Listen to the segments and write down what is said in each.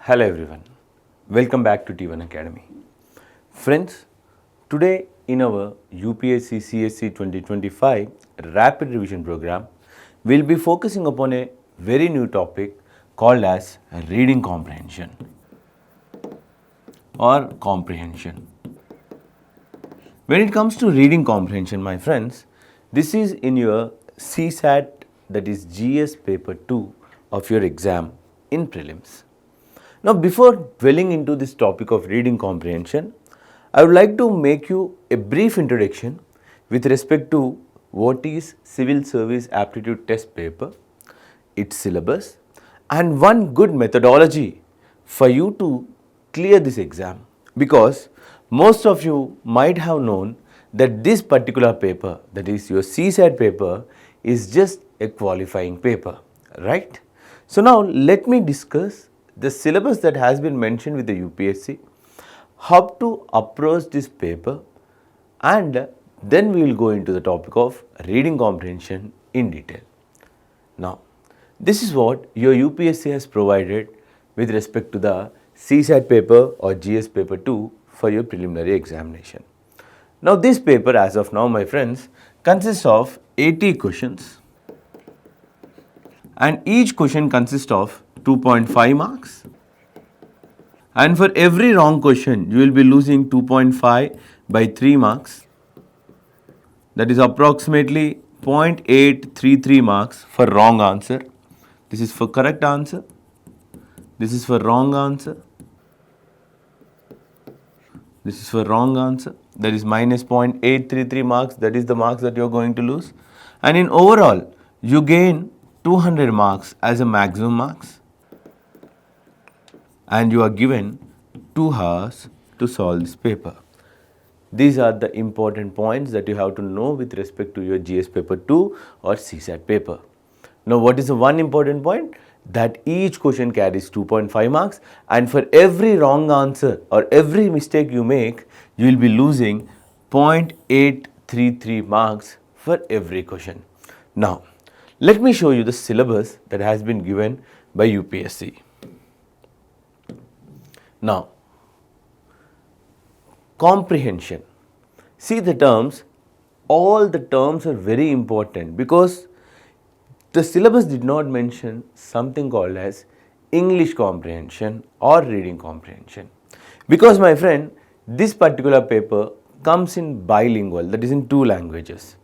Hello everyone, welcome back to T1 Academy. Friends, today in our UPSC CSC 2025 Rapid Revision program, we'll be focusing upon a very new topic called as Reading Comprehension or Comprehension. When it comes to Reading Comprehension, my friends, this is in your CSAT, that is GS Paper II of your exam in Prelims. Now, before dwelling into this topic of reading comprehension, I would like to make you a brief introduction with respect to what is Civil Service Aptitude Test Paper, its syllabus, and one good methodology for you to clear this exam, because most of you might have known that this particular paper, that is your CSAT paper, is just a qualifying paper, right? So now let me discuss the syllabus that has been mentioned with the UPSC, how to approach this paper, and then we will go into the topic of reading comprehension in detail. Now, this is what your UPSC has provided with respect to the CSAT paper or GS paper 2 for your preliminary examination. Now, this paper as of now, my friends, consists of 80 questions, and each question consists of 2.5 marks, and for every wrong question you will be losing 2.5 by 3 marks, that is approximately 0.833 marks for wrong answer. This is for correct answer, this is for wrong answer, this is for wrong answer, that is minus 0.833 marks, that is the marks that you are going to lose, and in overall you gain 200 marks as a maximum marks, and you are given 2 hours to solve this paper. These are the important points that you have to know with respect to your GS paper 2 or CSAT paper. Now, what is the one important point? That each question carries 2.5 marks, and for every wrong answer or every mistake you make, you will be losing 0.833 marks for every question. Now, let me show you the syllabus that has been given by UPSC. Now, comprehension. See the terms, all the terms are very important because the syllabus did not mention something called as English comprehension or reading comprehension. Because my friend, this particular paper comes in bilingual, that is in 2 languages.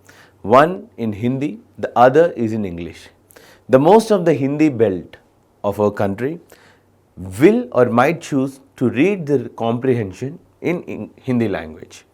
One in Hindi, the other is in English. The most of the Hindi belt of our country will or might choose to read the comprehension in Hindi language,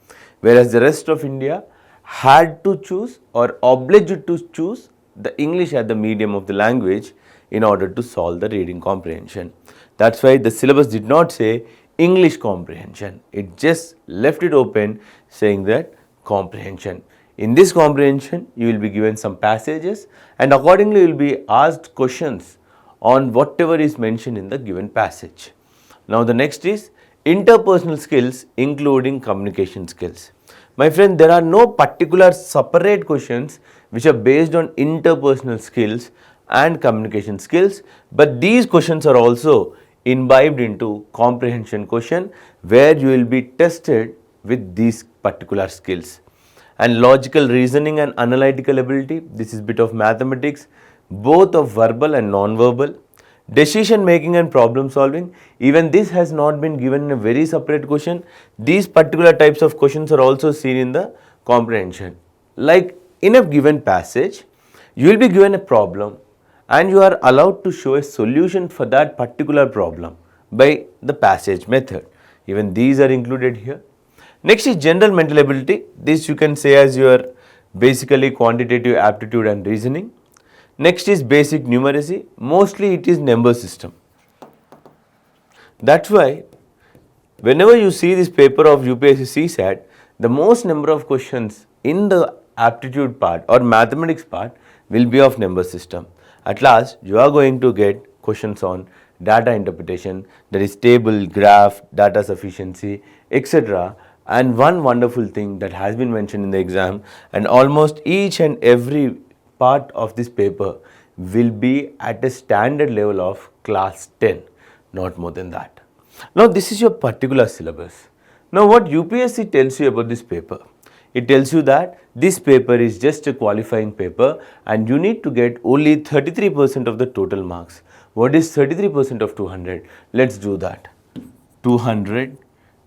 whereas the rest of India had to choose or obliged to choose the English as the medium of the language in order to solve the reading comprehension. That's why the syllabus did not say English comprehension, it just left it open saying that comprehension. In this comprehension, you will be given some passages, and accordingly you will be asked questions on whatever is mentioned in the given passage. Now, the next is interpersonal skills including communication skills. My friend, there are no particular separate questions which are based on interpersonal skills and communication skills, but these questions are also imbibed into comprehension question where you will be tested with these particular skills. And logical reasoning and analytical ability, this is bit of mathematics, both of verbal and non-verbal. Decision making and problem solving, even this has not been given in a very separate question. These particular types of questions are also seen in the comprehension. Like in a given passage, you will be given a problem and you are allowed to show a solution for that particular problem by the passage method. Even these are included here. Next is general mental ability. This you can say as your basically quantitative aptitude and reasoning. Next is basic numeracy. Mostly it is number system. That's why whenever you see this paper of UPSC CSAT, the most number of questions in the aptitude part or mathematics part will be of number system. At last, you are going to get questions on data interpretation, that is table, graph, data sufficiency, etc. And one wonderful thing that has been mentioned in the exam, and almost each and every part of this paper will be at a standard level of class 10. not more than that. Now this is your particular syllabus. Now what UPSC tells you about this paper? It tells you that this paper is just a qualifying paper and you need to get only 33% of the total marks. What is 33% of 200? Let's do that. 200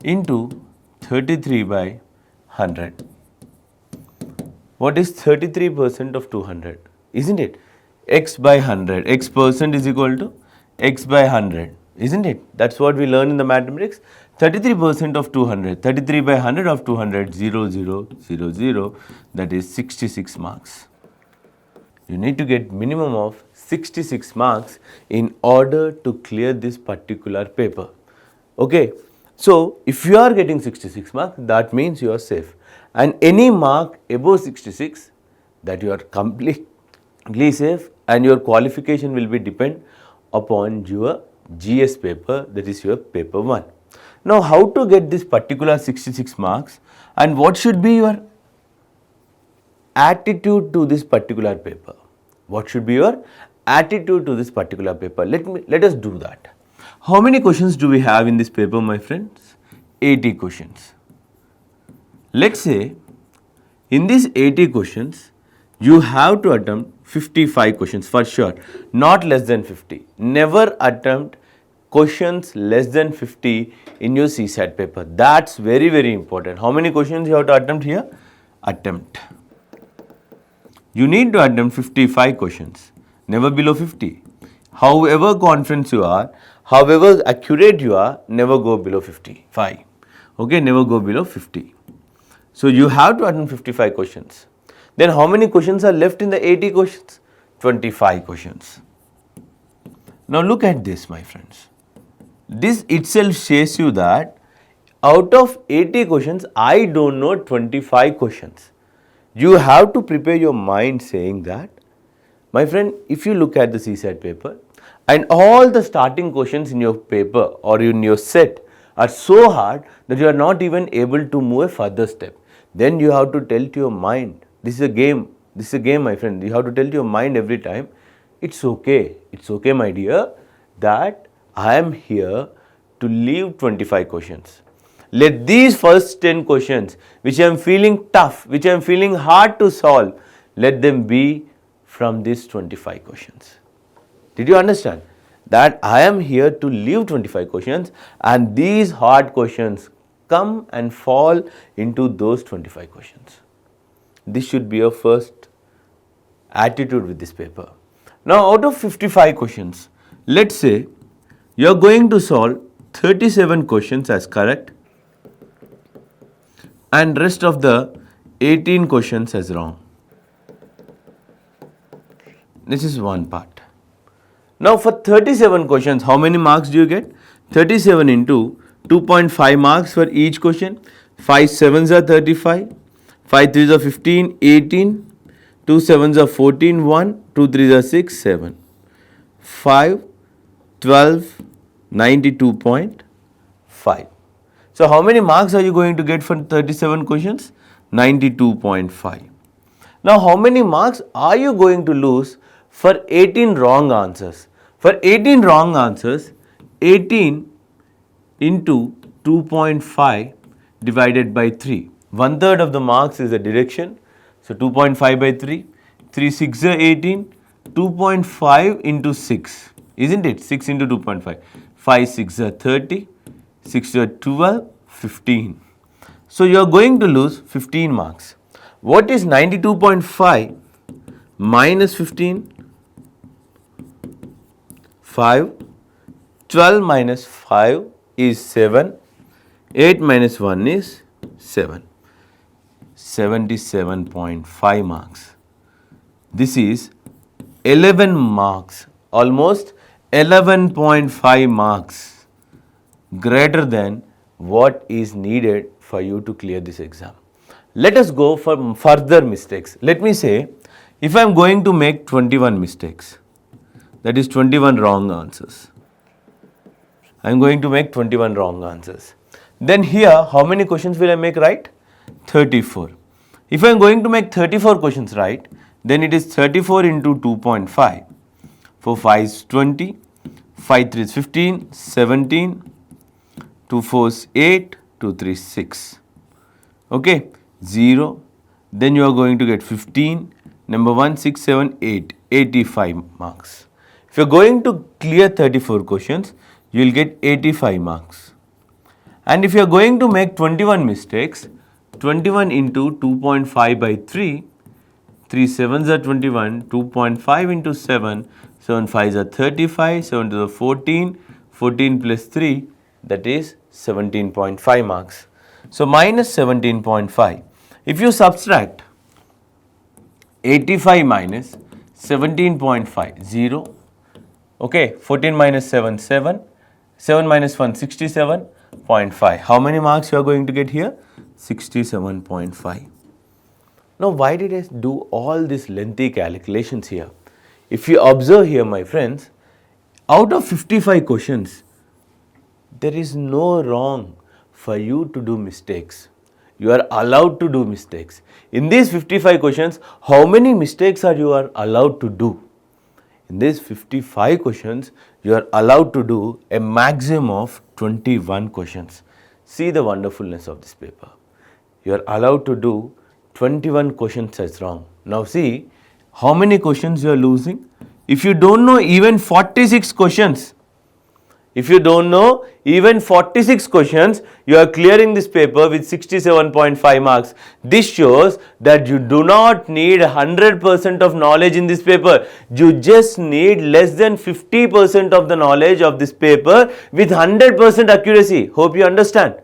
into 33 by 100. What is 33% of 200? Isn't it? X by 100. X percent is equal to X by 100. Isn't it? That's what we learn in the mathematics. 33% of 200. 33 by 100 of 200. 0, 0, 0, 0. That is 66 marks. You need to get minimum of 66 marks in order to clear this particular paper. Okay. So, if you are getting 66 marks, that means you are safe. And any mark above 66, that you are completely safe, and your qualification will be depend upon your GS paper, that is your paper 1. Now, how to get this particular 66 marks and what should be your attitude to this particular paper? What should be your attitude to this particular paper? Let us do that. How many questions do we have in this paper, my friends? 80 questions. Let's say in these 80 questions, you have to attempt 55 questions for sure, not less than 50. Never attempt questions less than 50 in your CSAT paper. That's very, very important. How many questions you have to attempt here? Attempt. You need to attempt 55 questions, never below 50. However confident you are, however accurate you are, never go below 55. Okay, never go below 50. So you have to attempt 55 questions. Then how many questions are left in the 80 questions? 25 questions. Now look at this, my friends. This itself says you that out of 80 questions, I don't know 25 questions. You have to prepare your mind saying that, my friend, if you look at the CSAT paper and all the starting questions in your paper or in your set are so hard that you are not even able to move a further step, then you have to tell to your mind, this is a game, my friend. You have to tell to your mind every time, it's okay, my dear, that I am here to leave 25 questions. Let these first 10 questions, which I am feeling tough, which I am feeling hard to solve, let them be from these 25 questions. Did you understand? That I am here to leave 25 questions and these hard questions come and fall into those 25 questions. This should be your first attitude with this paper. Now out of 55 questions, let's say you are going to solve 37 questions as correct and rest of the 18 questions as wrong. This is one part. Now for 37 questions, how many marks do you get? 37 into 2.5 marks for each question. 5 7s are 35, 5 3s are 15, 18, 2 7s are 14, 1, 2 3s are 6, 7, 5, 12, 92.5. So how many marks are you going to get for 37 questions? 92.5. Now how many marks are you going to lose for 18 wrong answers? For 18 wrong answers, 18 into 2.5 divided by 3. 1/3 of the marks is the direction. So 2.5 by 3. 3 6 are 18. 2.5 into 6. Isn't it? 6 into 2.5. 5 6 are 30. 6 are 12. 15. So you are going to lose 15 marks. What is 92.5 minus 15? 5. 12 minus 5 is 7. 8 minus 1 is 7. 77.5 marks. This is 11 marks, almost 11.5 marks greater than what is needed for you to clear this exam. Let us go for further mistakes. Let me say, if I am going to make 21 mistakes, that is 21 wrong answers. I am going to make 21 wrong answers. Then here, how many questions will I make right? 34. If I am going to make 34 questions right, then it is 34 into 2.5. 4 5 is 20. 5 3 is 15, 17, 2 4 is 8, 2 3 is 6. Okay, 0. Then you are going to get 15. Number 1, 6, 7, 8, 85 marks. If you are going to clear 34 questions, you will get 85 marks. And if you are going to make 21 mistakes, 21 into 2.5 by 3, 3 7s are 21, 2.5 into 7, 7 5s are 35, 7 to the 14, 14 plus 3, that is 17.5 marks. So minus 17.5. If you subtract 85 minus 17.5, 0. Okay, 14 minus 7, 7. 7 minus 1, 67.5. How many marks you are going to get here? 67.5. Now, why did I do all these lengthy calculations here? If you observe here, my friends, out of 55 questions, there is no wrong for you to do mistakes. You are allowed to do mistakes. In these 55 questions, how many mistakes are you allowed to do? In these 55 questions, you are allowed to do a maximum of 21 questions. See the wonderfulness of this paper. You are allowed to do 21 questions as wrong. Now see, how many questions you are losing? If you don't know even 46 questions, if you don't know even 46 questions, you are clearing this paper with 67.5 marks. This shows that you do not need 100% of knowledge in this paper. You just need less than 50% of the knowledge of this paper with 100% accuracy. Hope you understand.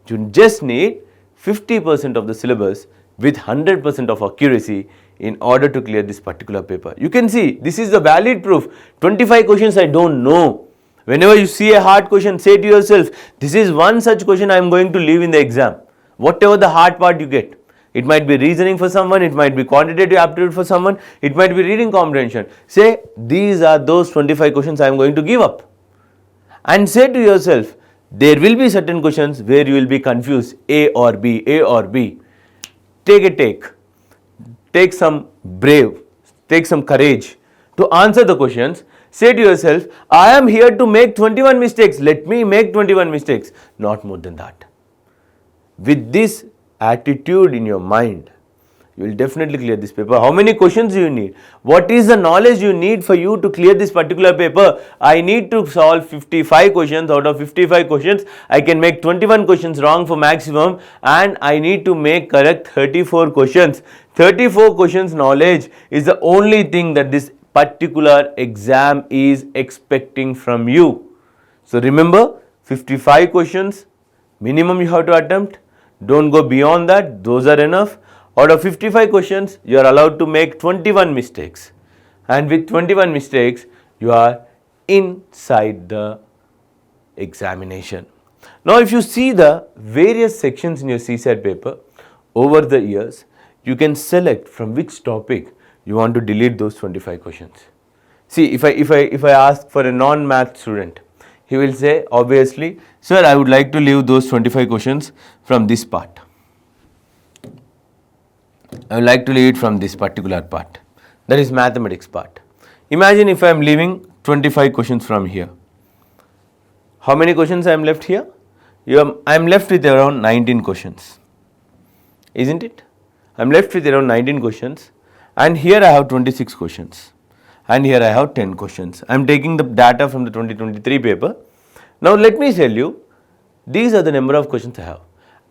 You just need 50% of the syllabus with 100% of accuracy in order to clear this particular paper. You can see this is the valid proof. 25 questions I don't know. Whenever you see a hard question, say to yourself, this is one such question I am going to leave in the exam. Whatever the hard part you get. It might be reasoning for someone, it might be quantitative aptitude for someone, it might be reading comprehension. Say, these are those 25 questions I am going to give up. And say to yourself, there will be certain questions where you will be confused, A or B, A or B. Take a take. Take some brave, take some courage to answer the questions. Say to yourself, I am here to make 21 mistakes. Let me make 21 mistakes. Not more than that. With this attitude in your mind, you will definitely clear this paper. How many questions do you need? What is the knowledge you need for you to clear this particular paper? I need to solve 55 questions. Out of 55 questions, I can make 21 questions wrong for maximum, and I need to make correct 34 questions. 34 questions knowledge is the only thing that this particular exam is expecting from you. So remember, 55 questions minimum you have to attempt. Don't go beyond that. Those are enough. Out of 55 questions, you are allowed to make 21 mistakes. And with 21 mistakes, you are inside the examination. Now, if you see the various sections in your CSAT paper over the years, you can select from which topic you want to delete those 25 questions. See, if I ask for a non-math student, he will say, obviously, sir, I would like to leave those 25 questions from this part. I would like to leave it from this particular part. That is mathematics part. Imagine if I am leaving 25 questions from here. How many questions I am left here? I am left with around 19 questions. Isn't it? I am left with around 19 questions. And here I have 26 questions. And here I have 10 questions. I am taking the data from the 2023 paper. Now let me tell you, these are the number of questions I have.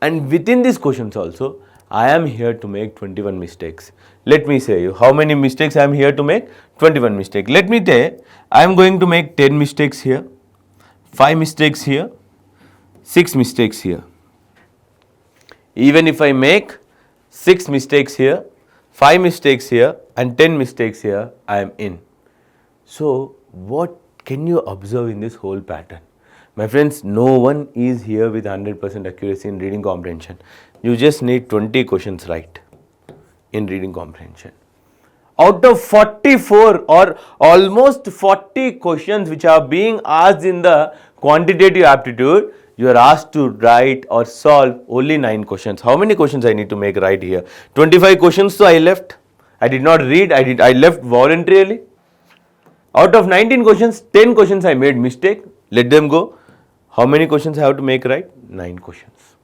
And within these questions also, I am here to make 21 mistakes. Let me say you, how many mistakes I am here to make? 21 mistakes. Let me tell you, I am going to make 10 mistakes here, 5 mistakes here, 6 mistakes here. Even if I make 6 mistakes here, 5 mistakes here and 10 mistakes here, I am in. So, what can you observe in this whole pattern? My friends, no one is here with 100% accuracy in reading comprehension. You just need 20 questions right in reading comprehension. Out of 44 or almost 40 questions which are being asked in the quantitative aptitude, you are asked to write or solve only 9 questions. How many questions I need to make right here? 25 questions, so I left. I did not read, I left voluntarily. Out of 19 questions, 10 questions I made mistake. Let them go. How many questions I have to make right? 9 questions.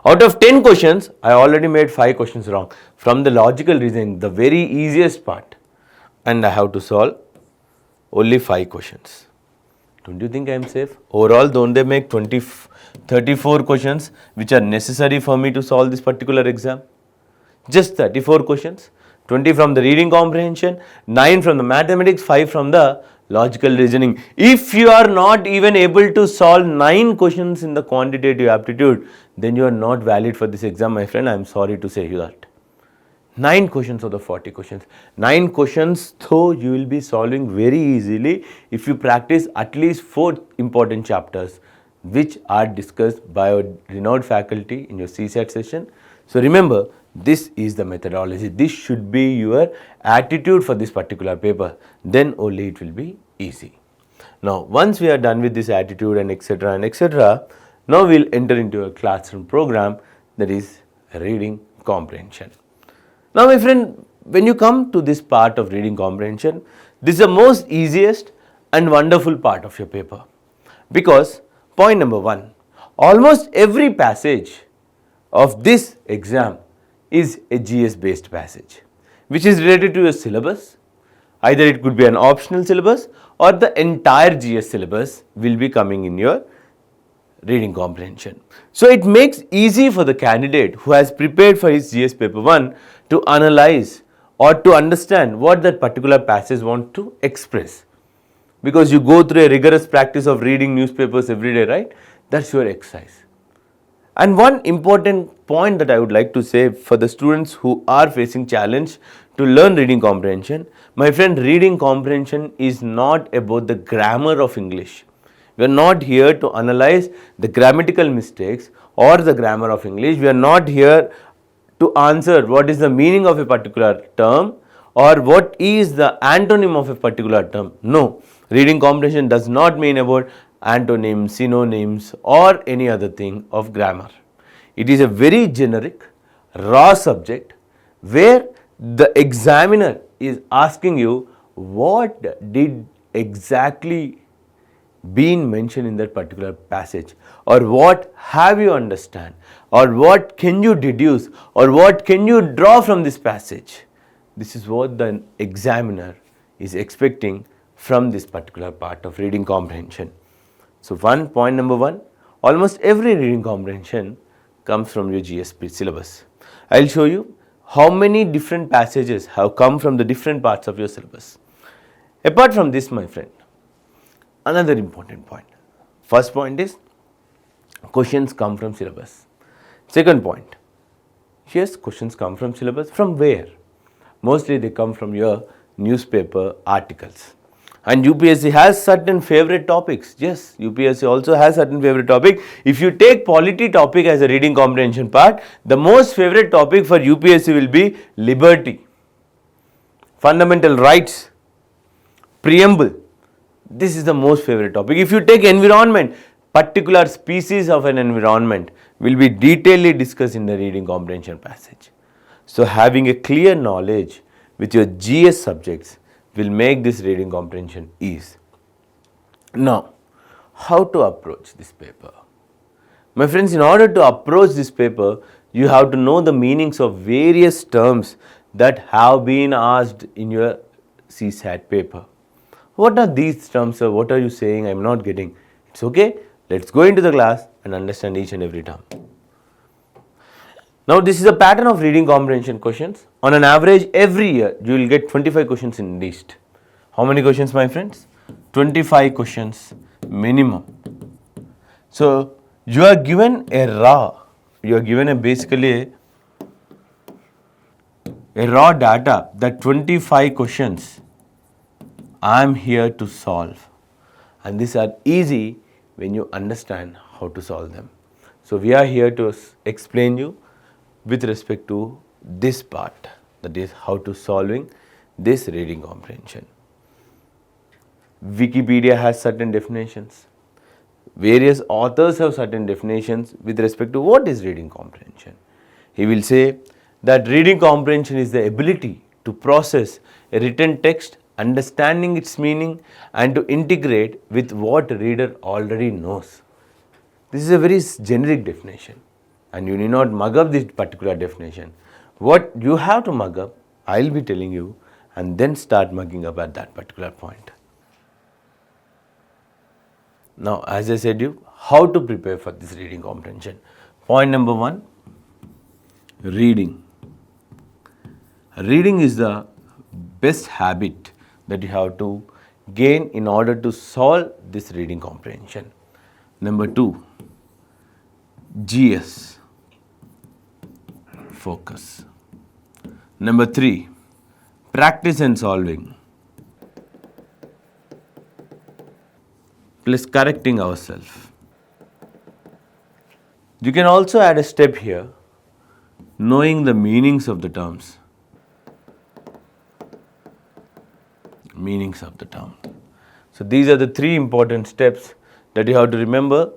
Out of 10 questions, I already made 5 questions wrong. From the logical reasoning, the very easiest part. And I have to solve only 5 questions. Don't you think I am safe? Overall, don't they make 34 questions which are necessary for me to solve this particular exam? Just 34 questions. 20 from the reading comprehension, 9 from the mathematics, 5 from the logical reasoning. If you are not even able to solve 9 questions in the quantitative aptitude, then you are not valid for this exam, my friend. I am sorry to say you that. 9 questions of the 40 questions. 9 questions, though you will be solving very easily if you practice at least 4 important chapters which are discussed by a renowned faculty in your CSAT session. So remember, this is the methodology. This should be your attitude for this particular paper. Then only it will be easy. Now, once we are done with this attitude and etc., now we will enter into a classroom program, that is reading comprehension. Now, my friend, when you come to this part of reading comprehension, this is the most easiest and wonderful part of your paper. Because point number 1, almost every passage of this exam is a GS based passage which is related to your syllabus. Either it could be an optional syllabus or the entire GS syllabus will be coming in your reading comprehension. So it makes easy for the candidate who has prepared for his GS paper 1 to analyze or to understand what that particular passage wants to express. Because you go through a rigorous practice of reading newspapers every day, right? That's your exercise. And one important point that I would like to say for the students who are facing challenge to learn reading comprehension, my friend, reading comprehension is not about the grammar of English. We are not here to analyze the grammatical mistakes or the grammar of English. We are not here to answer what is the meaning of a particular term or what is the antonym of a particular term. No, reading comprehension does not mean about antonyms, synonyms or any other thing of grammar. It is a very generic, raw subject where the examiner is asking you what did exactly been mentioned in that particular passage, or what have you understand, or what can you deduce, or what can you draw from this passage. This is what the examiner is expecting from this particular part of reading comprehension. So point number 1, almost every reading comprehension comes from your GSP syllabus. I will show you how many different passages have come from the different parts of your syllabus. Apart from this, my friend, another important point. First point is questions come from syllabus. Second point, yes, questions come from syllabus. From where? Mostly they come from your newspaper articles. And UPSC has certain favorite topics. Yes, UPSC also has certain favorite topic. If you take polity topic as a reading comprehension part, the most favorite topic for UPSC will be liberty, fundamental rights, preamble. This is the most favorite topic. If you take environment, particular species of an environment will be detailedly discussed in the reading comprehension passage. So having a clear knowledge with your GS subjects will make this reading comprehension easy. Now, how to approach this paper? My friends, in order to approach this paper, you have to know the meanings of various terms that have been asked in your CSAT paper. What are these terms, sir? What are you saying? I am not getting. It's okay. Let's go into the class and understand each and every term. Now, this is a pattern of reading comprehension questions. On an average, every year you will get 25 questions in least. How many questions, my friends? 25 questions minimum. So, you are given a basically a raw data that 25 questions I am here to solve, and these are easy when you understand how to solve them. So, we are here to explain you with respect to this part, that is how to solving this reading comprehension. Wikipedia has certain definitions. Various authors have certain definitions with respect to what is reading comprehension. He will say that reading comprehension is the ability to process a written text understanding its meaning, and to integrate with what reader already knows. This is a very generic definition, and you need not mug up this particular definition. What you have to mug up, I'll be telling you, and then start mugging up at that particular point. Now, as I said you, how to prepare for this reading comprehension. Point number 1, reading. Reading is the best habit that you have to gain in order to solve this reading comprehension. Number 2, GS, focus. Number 3, practice and solving, plus correcting ourselves. You can also add a step here, knowing the meanings of the terms. Meanings of the term. So these are the 3 important steps that you have to remember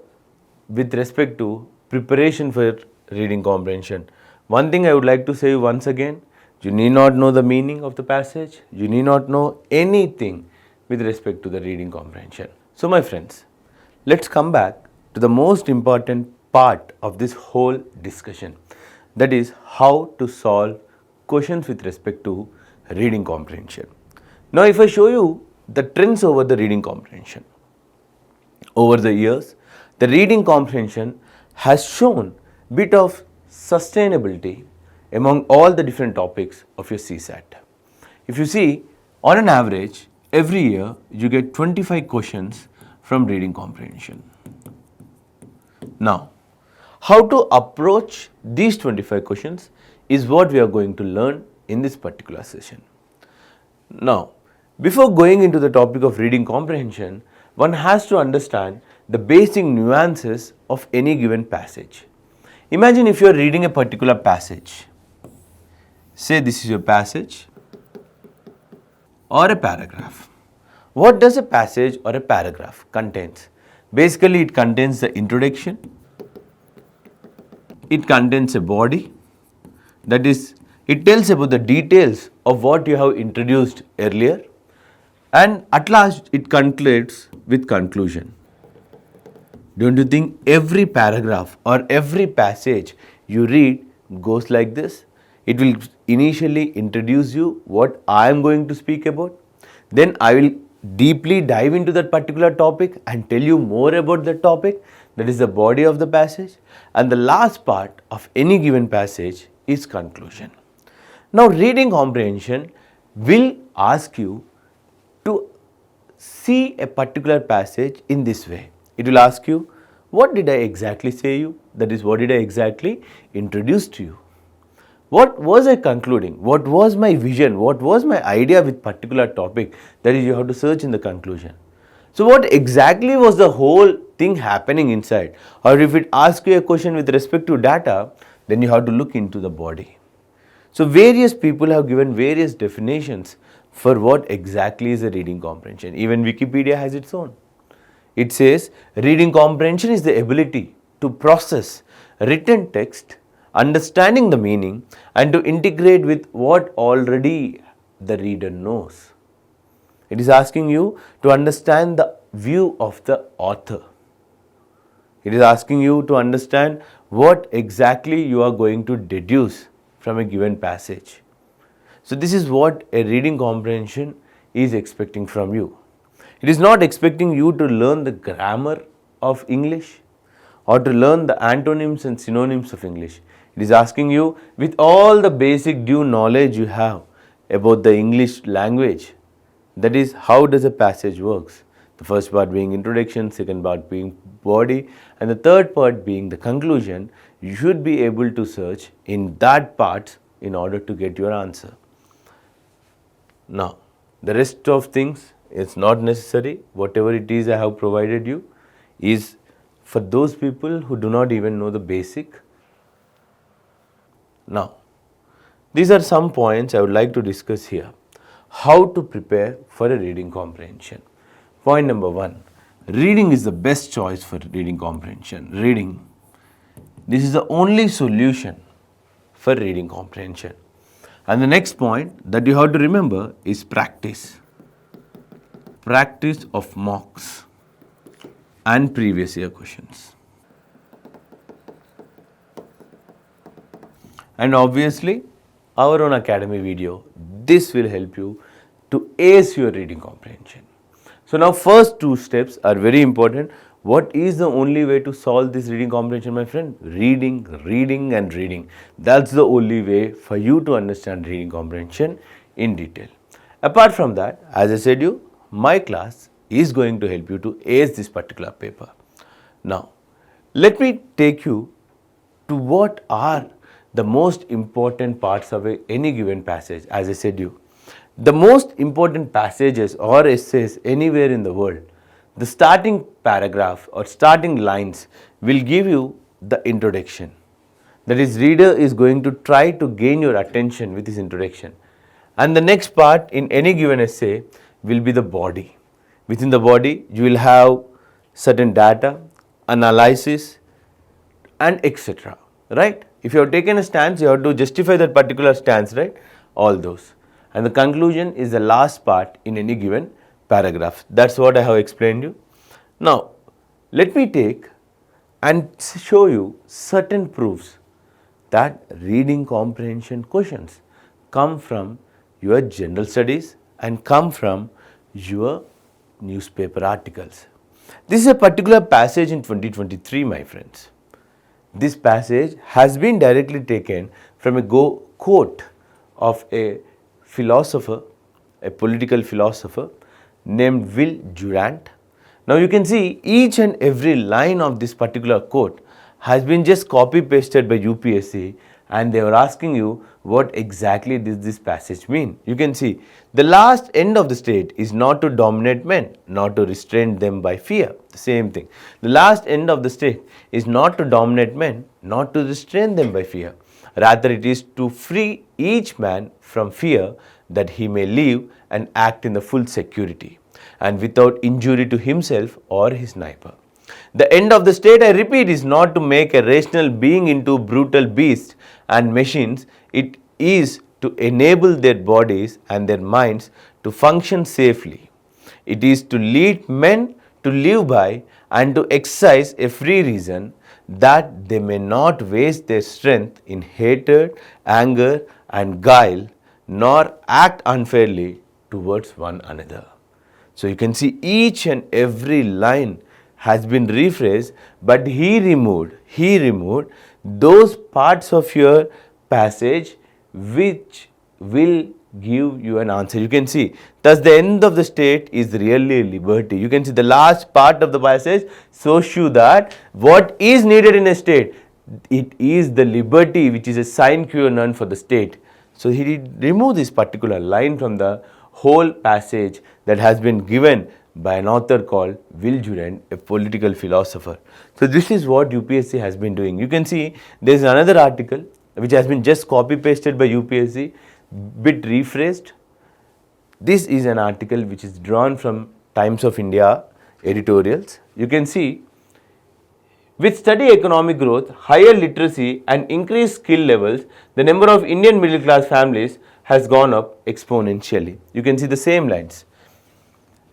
with respect to preparation for reading comprehension. One thing I would like to say once again, you need not know the meaning of the passage, you need not know anything with respect to the reading comprehension. So my friends, let's come back to the most important part of this whole discussion, that is how to solve questions with respect to reading comprehension. Now if I show you the trends over the reading comprehension, over the years, the reading comprehension has shown bit of sustainability among all the different topics of your CSAT. If you see, on an average, every year you get 25 questions from reading comprehension. Now, how to approach these 25 questions is what we are going to learn in this particular session. Now, before going into the topic of reading comprehension, one has to understand the basic nuances of any given passage. Imagine if you are reading a particular passage. Say this is your passage or a paragraph. What does a passage or a paragraph contains? Basically, it contains the introduction, it contains a body, that is, it tells about the details of what you have introduced earlier, and at last it concludes with conclusion. Don't you think every paragraph or every passage you read goes like this? It will initially introduce you what I am going to speak about. Then I will deeply dive into that particular topic and tell you more about that topic. That is the body of the passage. And the last part of any given passage is conclusion. Now, reading comprehension will ask you to see a particular passage in this way. It will ask you, what did I exactly say you? That is, what did I exactly introduce to you? What was I concluding? What was my vision? What was my idea with particular topic? That is, you have to search in the conclusion. So what exactly was the whole thing happening inside? Or if it asks you a question with respect to data, then you have to look into the body. So various people have given various definitions for what exactly is a reading comprehension. Even Wikipedia has its own. It says reading comprehension is the ability to process written text, understanding the meaning, and to integrate with what already the reader knows. It is asking you to understand the view of the author. It is asking you to understand what exactly you are going to deduce from a given passage. So this is what a reading comprehension is expecting from you. It is not expecting you to learn the grammar of English or to learn the antonyms and synonyms of English. It is asking you, with all the basic due knowledge you have about the English language, that is, how does a passage works. The first part being introduction, second part being body, and the third part being the conclusion. You should be able to search in that part in order to get your answer. Now, the rest of things is not necessary. Whatever it is I have provided you is for those people who do not even know the basic. Now, these are some points I would like to discuss here. How to prepare for a reading comprehension. Point number 1. Reading is the best choice for reading comprehension. Reading. This is the only solution for reading comprehension. And the next point that you have to remember is practice. practice of mocks and previous year questions. And obviously, our own academy video, this will help you to ace your reading comprehension. So now first two steps are very important. What is the only way to solve this reading comprehension, my friend? Reading, reading and reading. That's the only way for you to understand reading comprehension in detail. Apart from that, as I said you, my class is going to help you to ace this particular paper. Now, let me take you to what are the most important parts of any given passage. As I said you, the most important passages or essays anywhere in the world, the starting paragraph or starting lines will give you the introduction. That is, reader is going to try to gain your attention with his introduction. And the next part in any given essay will be the body. Within the body, you will have certain data, analysis, and etc. Right? If you have taken a stance, you have to justify that particular stance, right? All those. And the conclusion is the last part in any given paragraph. That's what I have explained you. Now, let me take and show you certain proofs that reading comprehension questions come from your general studies and come from your newspaper articles. This is a particular passage in 2023, my friends. This passage has been directly taken from a quote of a philosopher, a political philosopher named Will Durant. Now you can see each and every line of this particular quote has been just copy pasted by UPSC, and they were asking you what exactly does this passage mean. You can see the last end of the state is not to dominate men, not to restrain them by fear. The same thing. The last end of the state is not to dominate men, not to restrain them by fear. Rather, it is to free each man from fear, that he may live and act in the full security and without injury to himself or his neighbor. The end of the state, I repeat, is not to make a rational being into brutal beasts and machines. It is to enable their bodies and their minds to function safely. It is to lead men to live by and to exercise a free reason, that they may not waste their strength in hatred, anger and guile, nor act unfairly towards one another. So you can see each and every line has been rephrased, but he removed those parts of your passage which will give you an answer. You can see, thus the end of the state is really liberty. You can see the last part of the passage shows you that what is needed in a state, it is the liberty which is a sine qua non for the state. So he did remove this particular line from the whole passage that has been given by an author called Will Durant, a political philosopher. So this is what UPSC has been doing. You can see there is another article which has been just copy pasted by UPSC, bit rephrased. This is an article which is drawn from Times of India editorials. You can see, with steady economic growth, higher literacy and increased skill levels, the number of Indian middle class families has gone up exponentially. You can see the same lines.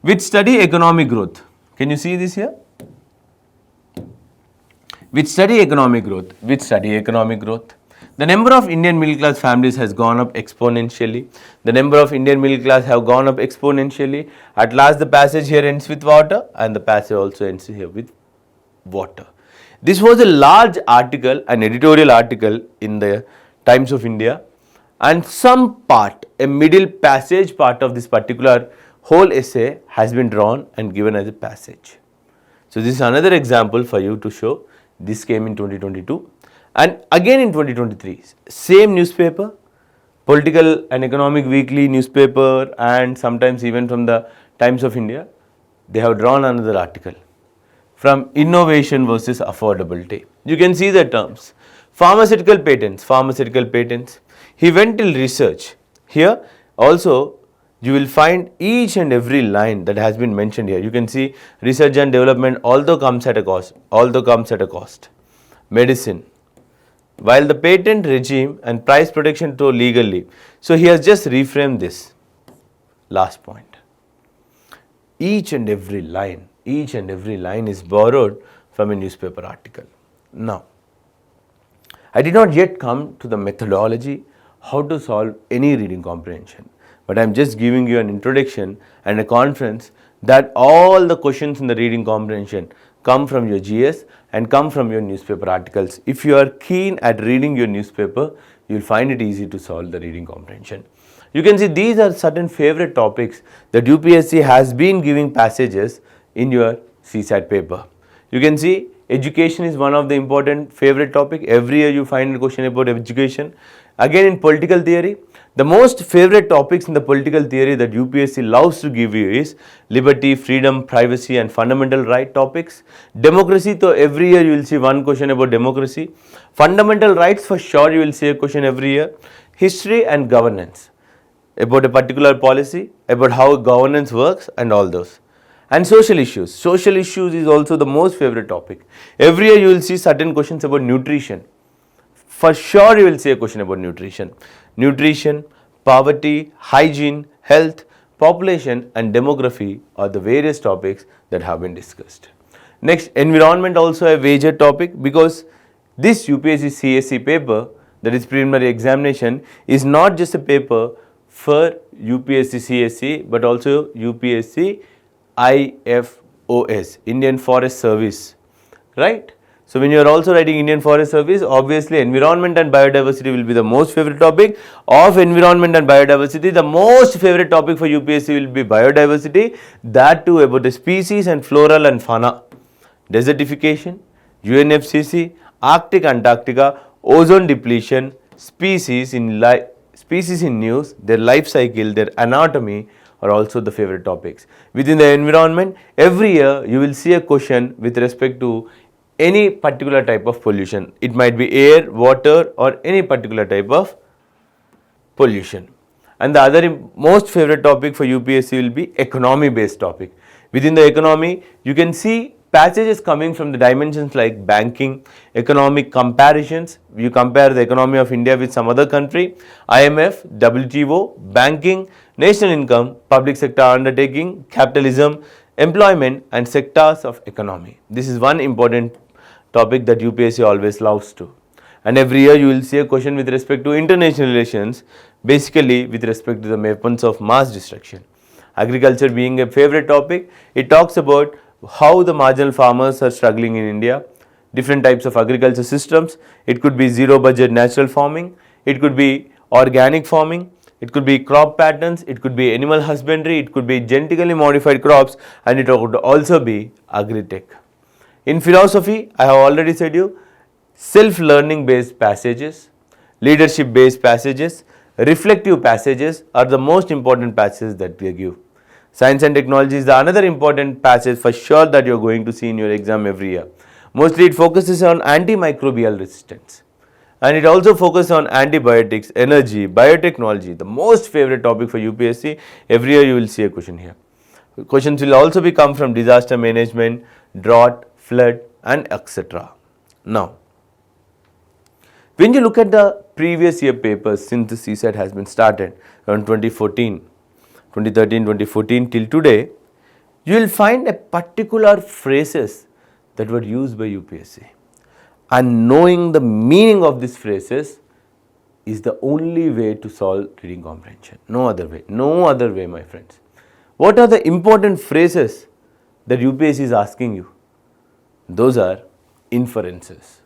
With steady economic growth, can you see this here? With steady economic growth, the number of Indian middle class families has gone up exponentially. The number of Indian middle class have gone up exponentially. At last the passage here ends with water, and the passage also ends here with water. This was a large article, an editorial article in the Times of India, and some part, a middle passage part of this particular whole essay has been drawn and given as a passage. So this is another example for you to show. This came in 2022 and again in 2023. Same newspaper, Political and Economic Weekly newspaper, and sometimes even from the Times of India, they have drawn another article from innovation versus affordability. You can see the terms. Pharmaceutical patents. He went till research. Here also you will find each and every line that has been mentioned here. You can see research and development, although comes at a cost. Medicine. While the patent regime and price protection to legally. So he has just reframed this last point. each and every line is borrowed from a newspaper article. Now, I did not yet come to the methodology how to solve any reading comprehension, but I am just giving you an introduction and a conference that all the questions in the reading comprehension come from your GS and come from your newspaper articles. If you are keen at reading your newspaper, you will find it easy to solve the reading comprehension. You can see these are certain favorite topics that UPSC has been giving passages in your CSAT paper. You can see education is one of the important favorite topic. Every year you find a question about education. Again, in political theory, the most favorite topics in the political theory that UPSC loves to give you is liberty, freedom, privacy and fundamental right topics. Democracy, so every year you will see one question about democracy. Fundamental rights, for sure you will see a question every year. History and governance, about a particular policy, about how governance works and all those. And social issues. Social issues is also the most favorite topic. Every year you will see certain questions about nutrition. For sure you will see a question about nutrition. Nutrition, poverty, hygiene, health, population and demography are the various topics that have been discussed. Next, environment also a major topic, because this UPSC CSE paper, that is preliminary examination, is not just a paper for UPSC CSE but also UPSC IFOS, Indian Forest Service, right? So when you are also writing Indian Forest Service, obviously environment and biodiversity will be the most favorite topic. Of environment and biodiversity, the most favorite topic for UPSC will be biodiversity, that too about the species and floral and fauna, desertification, UNFCCC, Arctic Antarctica, ozone depletion, species in news, their life cycle, their anatomy are also the favorite topics. Within the environment, every year you will see a question with respect to any particular type of pollution. It might be air, water or any particular type of pollution. And the other most favorite topic for UPSC will be economy based topic. Within the economy, you can see passages coming from the dimensions like banking, economic comparisons. You compare the economy of India with some other country, IMF, WTO, banking, national income, public sector undertaking, capitalism, employment and sectors of economy. This is one important topic that UPSC always loves to. And every year you will see a question with respect to international relations, basically with respect to the weapons of mass destruction. Agriculture being a favorite topic, it talks about how the marginal farmers are struggling in India, different types of agriculture systems. It could be zero budget natural farming, it could be organic farming, it could be crop patterns, it could be animal husbandry, it could be genetically modified crops, and it could also be agri-tech. In philosophy, I have already said you, self-learning based passages, leadership based passages, reflective passages are the most important passages that we give. Science and technology is another important passage for sure that you are going to see in your exam every year. Mostly it focuses on antimicrobial resistance, and it also focuses on antibiotics, energy, biotechnology, the most favorite topic for UPSC. Every year you will see a question here. Questions will also come from disaster management, drought, flood and etc. Now, when you look at the previous year papers since the CSAT has been started around 2013, 2014 till today, you will find a particular phrases that were used by UPSC. And knowing the meaning of these phrases is the only way to solve reading comprehension. No other way, my friends. What are the important phrases that UPSC is asking you? Those are inferences.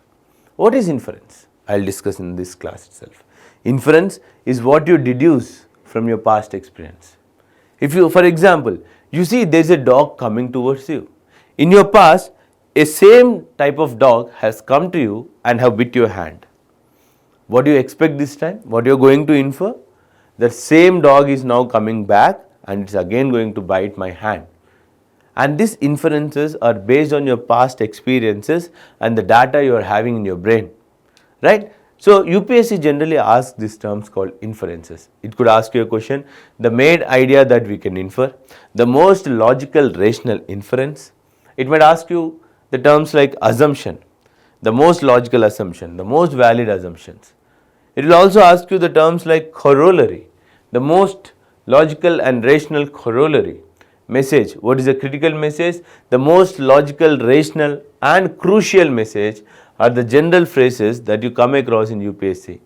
What is inference? I will discuss in this class itself. Inference is what you deduce from your past experience. If you, for example, you see there is a dog coming towards you. In your past, a same type of dog has come to you and have bit your hand. What do you expect this time? What you are going to infer? The same dog is now coming back and it's again going to bite my hand. And these inferences are based on your past experiences and the data you are having in your brain, right? So UPSC generally asks these terms called inferences. It could ask you a question, the main idea that we can infer, the most logical rational inference. It might ask you the terms like assumption, the most logical assumption, the most valid assumptions. It will also ask you the terms like corollary, the most logical and rational corollary, message. What is a critical message? The most logical, rational and crucial message are the general phrases that you come across in UPSC.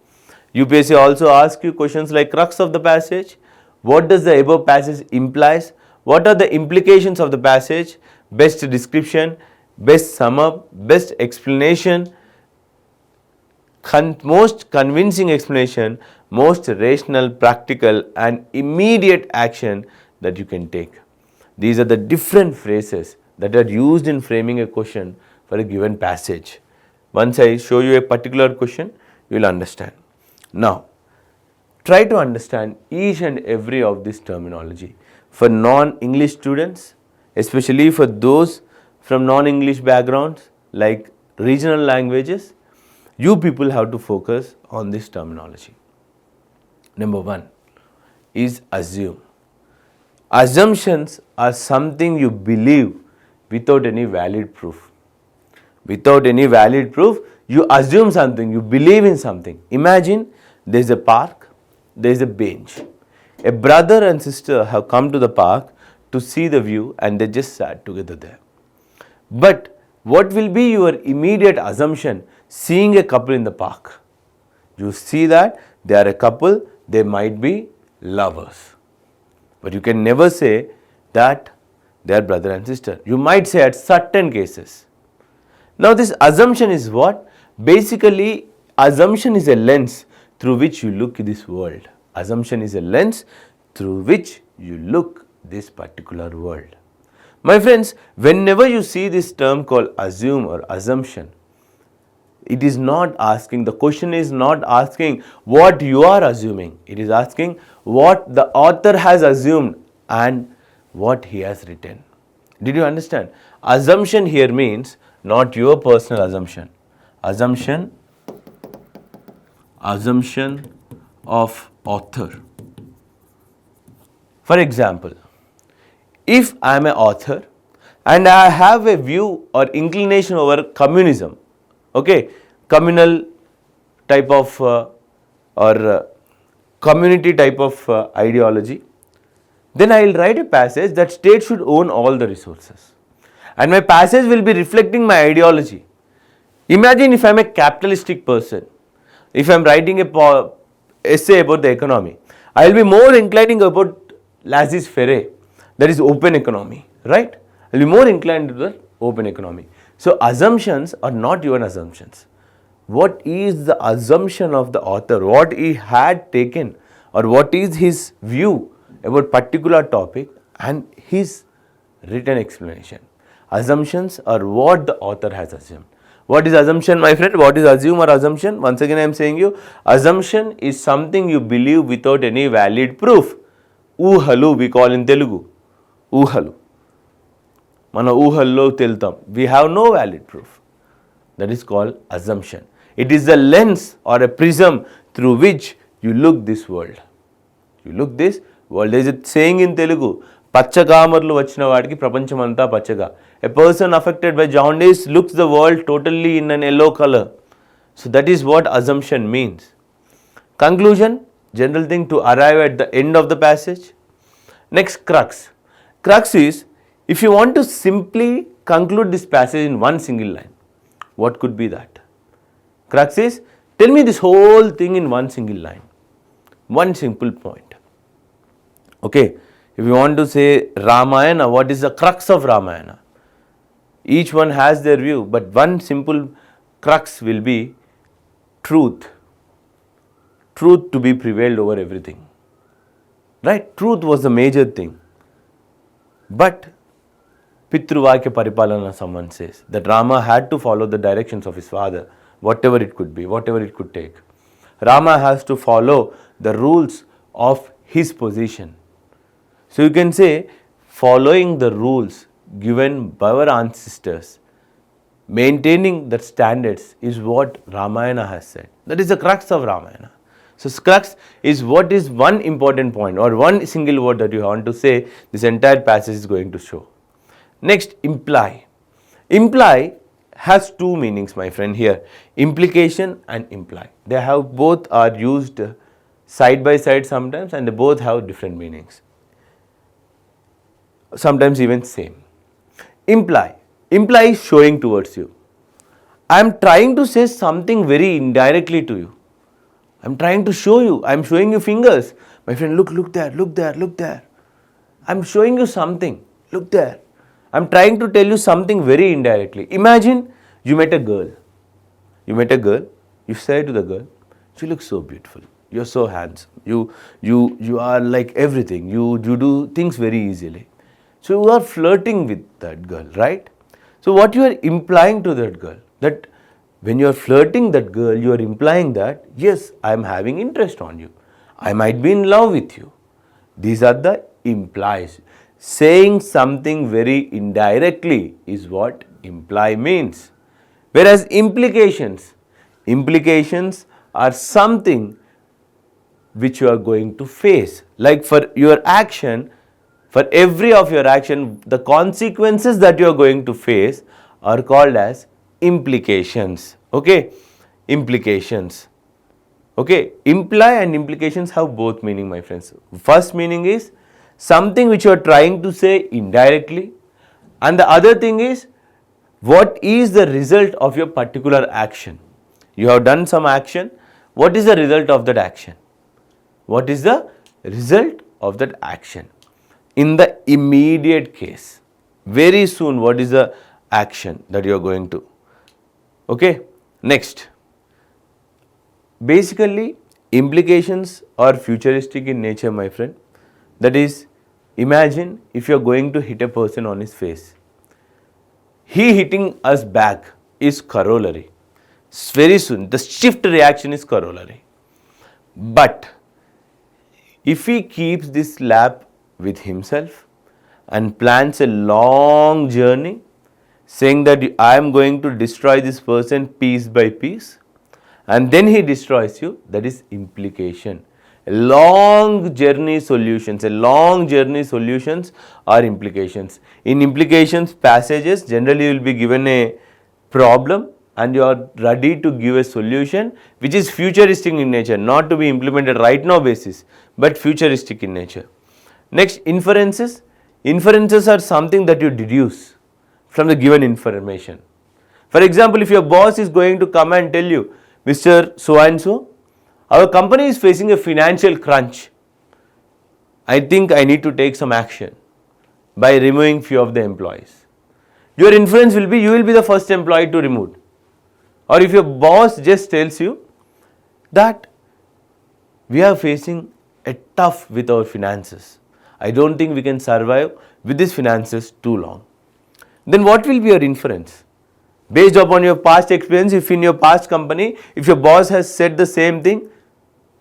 UPSC also asks you questions like crux of the passage, what does the above passage implies, what are the implications of the passage, best description, best sum up, best explanation, most convincing explanation, most rational, practical and immediate action that you can take. These are the different phrases that are used in framing a question for a given passage. Once I show you a particular question, you will understand. Now, try to understand each and every of this terminology. For non-English students, especially for those from non-English backgrounds like regional languages, you people have to focus on this terminology. Number one is assume. Assumptions are something you believe without any valid proof. Without any valid proof, you assume something, you believe in something. Imagine there is a park, there is a bench. A brother and sister have come to the park to see the view and they just sat together there. But what will be your immediate assumption seeing a couple in the park? You see that they are a couple, they might be lovers. But you can never say that they are brother and sister. You might say at certain cases. Now this assumption is what? Basically, assumption is a lens through which you look at this world. Assumption is a lens through which you look this particular world. My friends, whenever you see this term called assume or assumption, it is not asking, the question is not asking what you are assuming. It is asking what the author has assumed and what he has written. Did you understand? Assumption here means not your personal assumption. Assumption of author. For example, if I am an author and I have a view or inclination over communism, okay, communal type of or community type of ideology, then I will write a passage that state should own all the resources. And my passage will be reflecting my ideology. Imagine if I am a capitalistic person, if I am writing a essay about the economy, I will be more inclining about laissez-faire, that is open economy, right? I will be more inclined to the open economy. So assumptions are not your assumptions. What is the assumption of the author? What he had taken or what is his view about particular topic and his written explanation. Assumptions are what the author has assumed. What is assumption, my friend? What is assume or assumption? Once again I am saying you, assumption is something you believe without any valid proof. Oohalu we call in Telugu. Oohalu. Mana oohallo teltam. We have no valid proof. That is called assumption. It is a lens or a prism through which you look this world. You look this world. There is a saying in Telugu, Pachakamarlu vachina vaadiki prapanchamanta pachaga. A person affected by jaundice looks the world totally in an yellow color. So that is what assumption means. Conclusion, general thing to arrive at the end of the passage. Next, crux. Crux is, if you want to simply conclude this passage in one single line, what could be that? Crux is, tell me this whole thing in one single line. One simple point. Okay, if you want to say Ramayana, what is the crux of Ramayana? Each one has their view, but one simple crux will be truth. Truth to be prevailed over everything. Right? Truth was the major thing. But Pitruvakya Paripalana, someone says, that Rama had to follow the directions of his father, whatever it could be, whatever it could take. Rama has to follow the rules of his position. So you can say, following the rules given by our ancestors, maintaining the standards is what Ramayana has said. That is the crux of Ramayana. So crux is what is one important point or one single word that you want to say this entire passage is going to show. Next, imply. Imply has two meanings, my friend, here. Implication and imply. They have both are used side by side sometimes and they both have different meanings. sometimes even same. Imply is showing towards you. I am trying to say something very indirectly to you. I am trying to show you. I am showing you fingers. My friend, look there, look there, look there. I am showing you something. Look there. I am trying to tell you something very indirectly. Imagine you met a girl. You say to the girl, "You look so beautiful. You're so handsome. You are like everything. You do things very easily." So you are flirting with that girl, right? So what you are implying to that girl, that when you are flirting that girl, you are implying that, yes, I am having interest on you. I might be in love with you. These are the implies. Saying something very indirectly is what imply means. Whereas implications are something which you are going to face. Like for your action, for every of your action, the consequences that you are going to face are called as implications. Okay, implications. Okay, imply and implications have both meaning, my friends. First meaning is something which you are trying to say indirectly, and the other thing is what is the result of your particular action. You have done some action. What is the result of that action? What is the result of that action? In the immediate case, very soon, what is the action that you are going to? Okay, next. Basically, implications are futuristic in nature, my friend. That is, imagine if you are going to hit a person on his face. He hitting us back is corollary. Very soon, the shift reaction is corollary. But if he keeps this slap with himself and plans a long journey, saying that I am going to destroy this person piece by piece, and then he destroys you, that is implication. A long journey solutions are implications. In implications passages, generally you will be given a problem and you are ready to give a solution which is futuristic in nature, not to be implemented right now basis, but futuristic in nature. Next, inferences. Inferences are something that you deduce from the given information. For example, if your boss is going to come and tell you, Mr. So and so, our company is facing a financial crunch. I think I need to take some action by removing few of the employees. Your inference will be you will be the first employee to remove. Or if your boss just tells you that we are facing a tough with our finances. I don't think we can survive with these finances too long. Then what will be your inference? Based upon your past experience, if in your past company, if your boss has said the same thing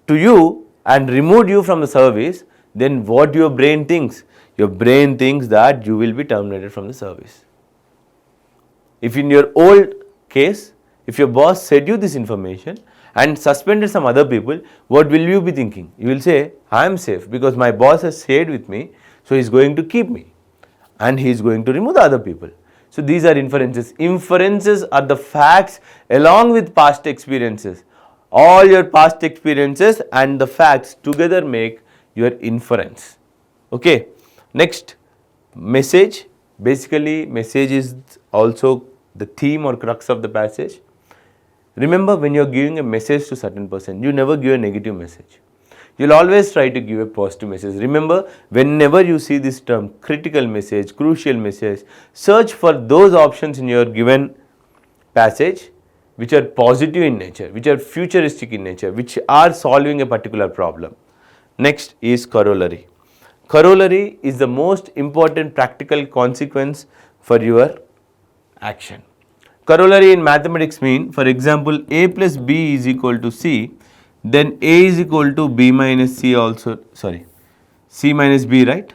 to you and removed you from the service, then what your brain thinks? Your brain thinks that you will be terminated from the service. If in your old case, if your boss said you this information and suspended some other people, what will you be thinking? You will say, I am safe because my boss has stayed with me, so he is going to keep me and he is going to remove the other people. So these are inferences. Inferences are the facts along with past experiences. All your past experiences and the facts together make your inference. Okay. Next, message. Basically, message is also the theme or crux of the passage. Remember, when you are giving a message to a certain person, you never give a negative message. You will always try to give a positive message. Remember, whenever you see this term, critical message, crucial message, search for those options in your given passage which are positive in nature, which are futuristic in nature, which are solving a particular problem. Next is corollary. Corollary is the most important practical consequence for your action. Corollary in mathematics mean, for example, A plus B is equal to C, then A is equal to B minus C also, C minus B, right?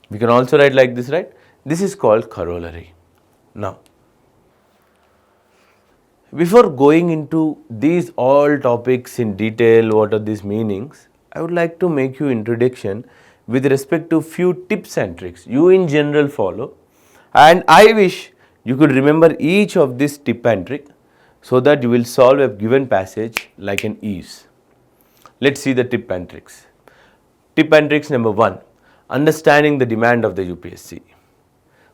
We can also write like this, right? This is called corollary. Now, before going into these all topics in detail, what are these meanings, I would like to make you introduction with respect to few tips and tricks you in general follow, and I wish you could remember each of this tip and trick so that you will solve a given passage like an ease. Let's see the tip and tricks. Tip and tricks number 1. understanding the demand of the UPSC.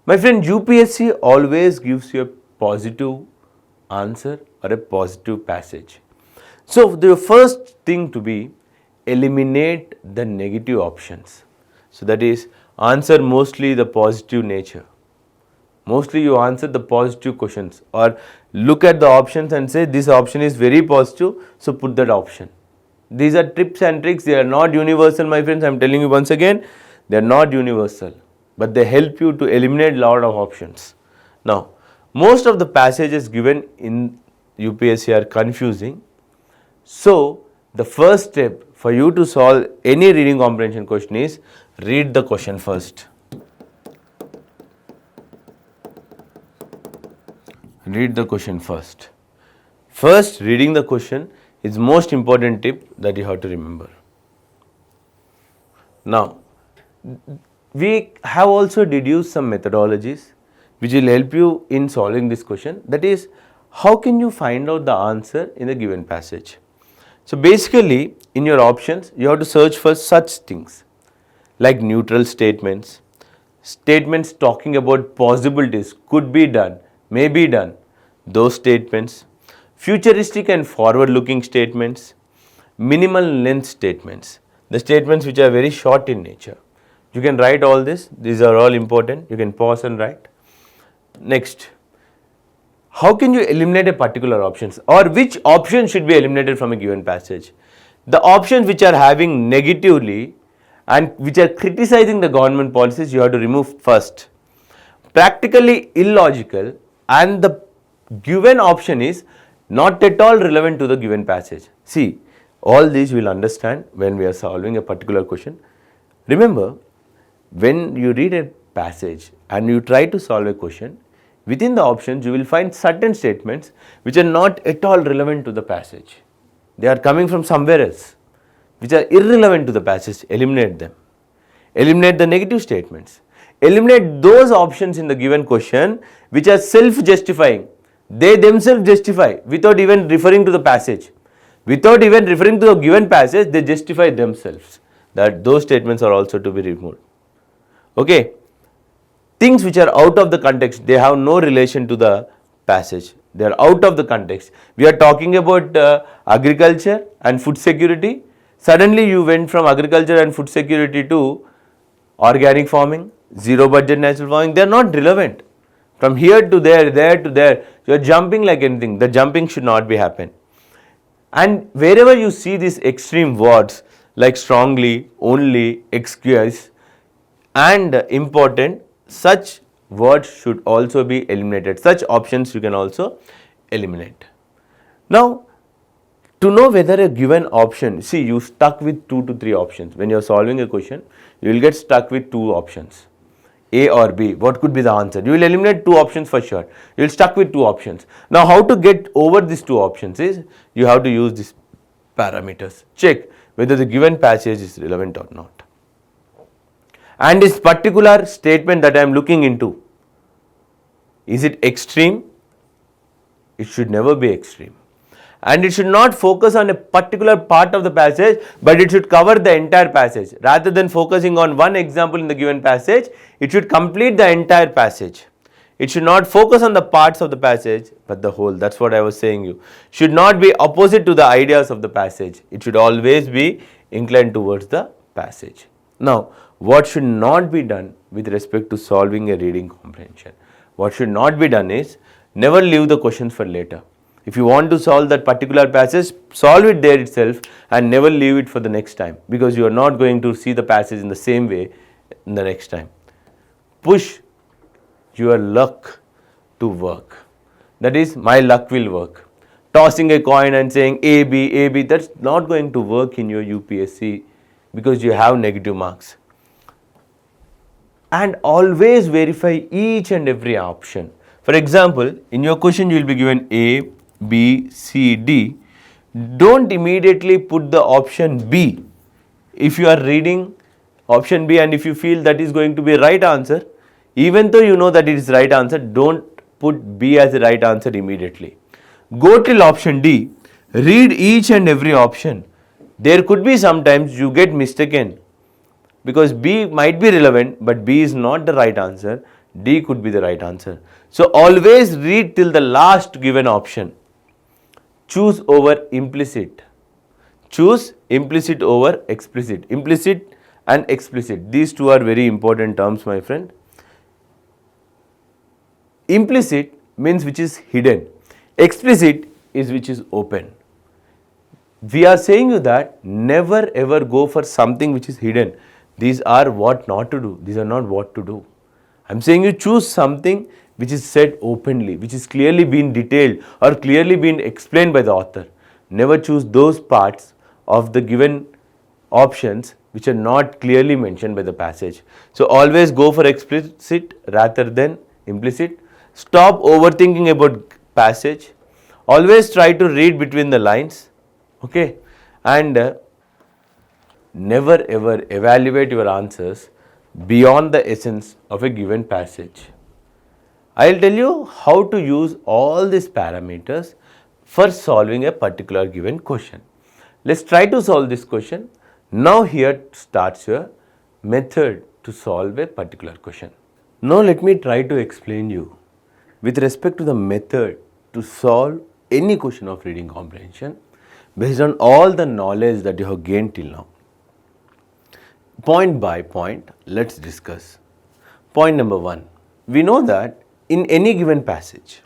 My friend, UPSC always gives you a positive answer or a positive passage. So the first thing to be, eliminate the negative options. So that is, answer mostly the positive nature. Mostly you answer the positive questions, or look at the options and say this option is very positive, so put that option. These are tips and tricks, they are not universal, my friends. I am telling you once again, they are not universal, but they help you to eliminate lot of options. Now, most of the passages given in UPSC are confusing. So, the first step for you to solve any reading comprehension question is read the question first. Read the question first. First, reading the question is most important tip that you have to remember. Now, we have also deduced some methodologies which will help you in solving this question. That is, how can you find out the answer in the given passage? So basically, in your options, you have to search for such things like neutral statements, statements talking about possibilities, could be done, may be done, those statements, futuristic and forward looking statements, minimal length statements, the statements which are very short in nature. You can write all this, these are all important, you can pause and write. Next, how can you eliminate a particular options, or which option should be eliminated from a given passage? The options which are having negatively and which are criticizing the government policies, you have to remove first. Practically illogical and the given option is not at all relevant to the given passage. See, all these we will understand when we are solving a particular question. Remember, when you read a passage and you try to solve a question, within the options you will find certain statements which are not at all relevant to the passage. They are coming from somewhere else, which are irrelevant to the passage. Eliminate them. Eliminate the negative statements. Eliminate those options in the given question which are self-justifying. They themselves justify without even referring to the passage. Without even referring to the given passage, they justify themselves. That those statements are also to be removed. Okay. Things which are out of the context, they have no relation to the passage. They are out of the context. We are talking about agriculture and food security. Suddenly you went from agriculture and food security to organic farming, zero budget natural farming. They are not relevant. From here to there, there to there, you are jumping like anything. The jumping should not be happen. And wherever you see these extreme words like strongly, only, excuse and important, such words should also be eliminated. Such options you can also eliminate. Now, to know whether a given option, see, you stuck with 2 to 3 options. When you are solving a question, you will get stuck with 2 options, A or B. What could be the answer? You will eliminate 2 options for sure. You will stuck with 2 options. Now, how to get over these 2 options is, you have to use these parameters. Check whether the given passage is relevant or not. And this particular statement that I am looking into, is it extreme? It should never be extreme. And it should not focus on a particular part of the passage, but it should cover the entire passage. Rather than focusing on one example in the given passage, it should complete the entire passage. It should not focus on the parts of the passage, but the whole. That's what I was saying you. Should not be opposite to the ideas of the passage. It should always be inclined towards the passage. Now, what should not be done with respect to solving a reading comprehension? What should not be done is, never leave the questions for later. If you want to solve that particular passage, solve it there itself and never leave it for the next time, because you are not going to see the passage in the same way in the next time. Push your luck to work. That is, my luck will work. Tossing a coin and saying A, B, that's not going to work in your UPSC because you have negative marks. And always verify each and every option. For example, in your question you will be given A, B, C, D. Don't immediately put the option B. If you are reading option B and if you feel that is going to be right answer, even though you know that it is right answer, don't put B as the right answer immediately. Go till option D. Read each and every option. There could be sometimes you get mistaken, because B might be relevant, but B is not the right answer. D could be the right answer. So always read till the last given option. Choose over implicit. Choose implicit over explicit. Implicit and explicit. These two are very important terms, my friend. Implicit means which is hidden. Explicit is which is open. We are saying you that never ever go for something which is hidden. These are what not to do. These are not what to do. I am saying you choose something which is said openly, which is clearly been detailed or clearly been explained by the author. Never choose those parts of the given options which are not clearly mentioned by the passage. So always go for explicit rather than implicit. Stop overthinking about passage. Always try to read between the lines. Okay, and never ever evaluate your answers beyond the essence of a given passage. I will tell you how to use all these parameters for solving a particular given question. Let's try to solve this question. Now here starts your method to solve a particular question. Now let me try to explain you with respect to the method to solve any question of reading comprehension based on all the knowledge that you have gained till now. Point by point, let's discuss. Point number 1. We know that in any given passage,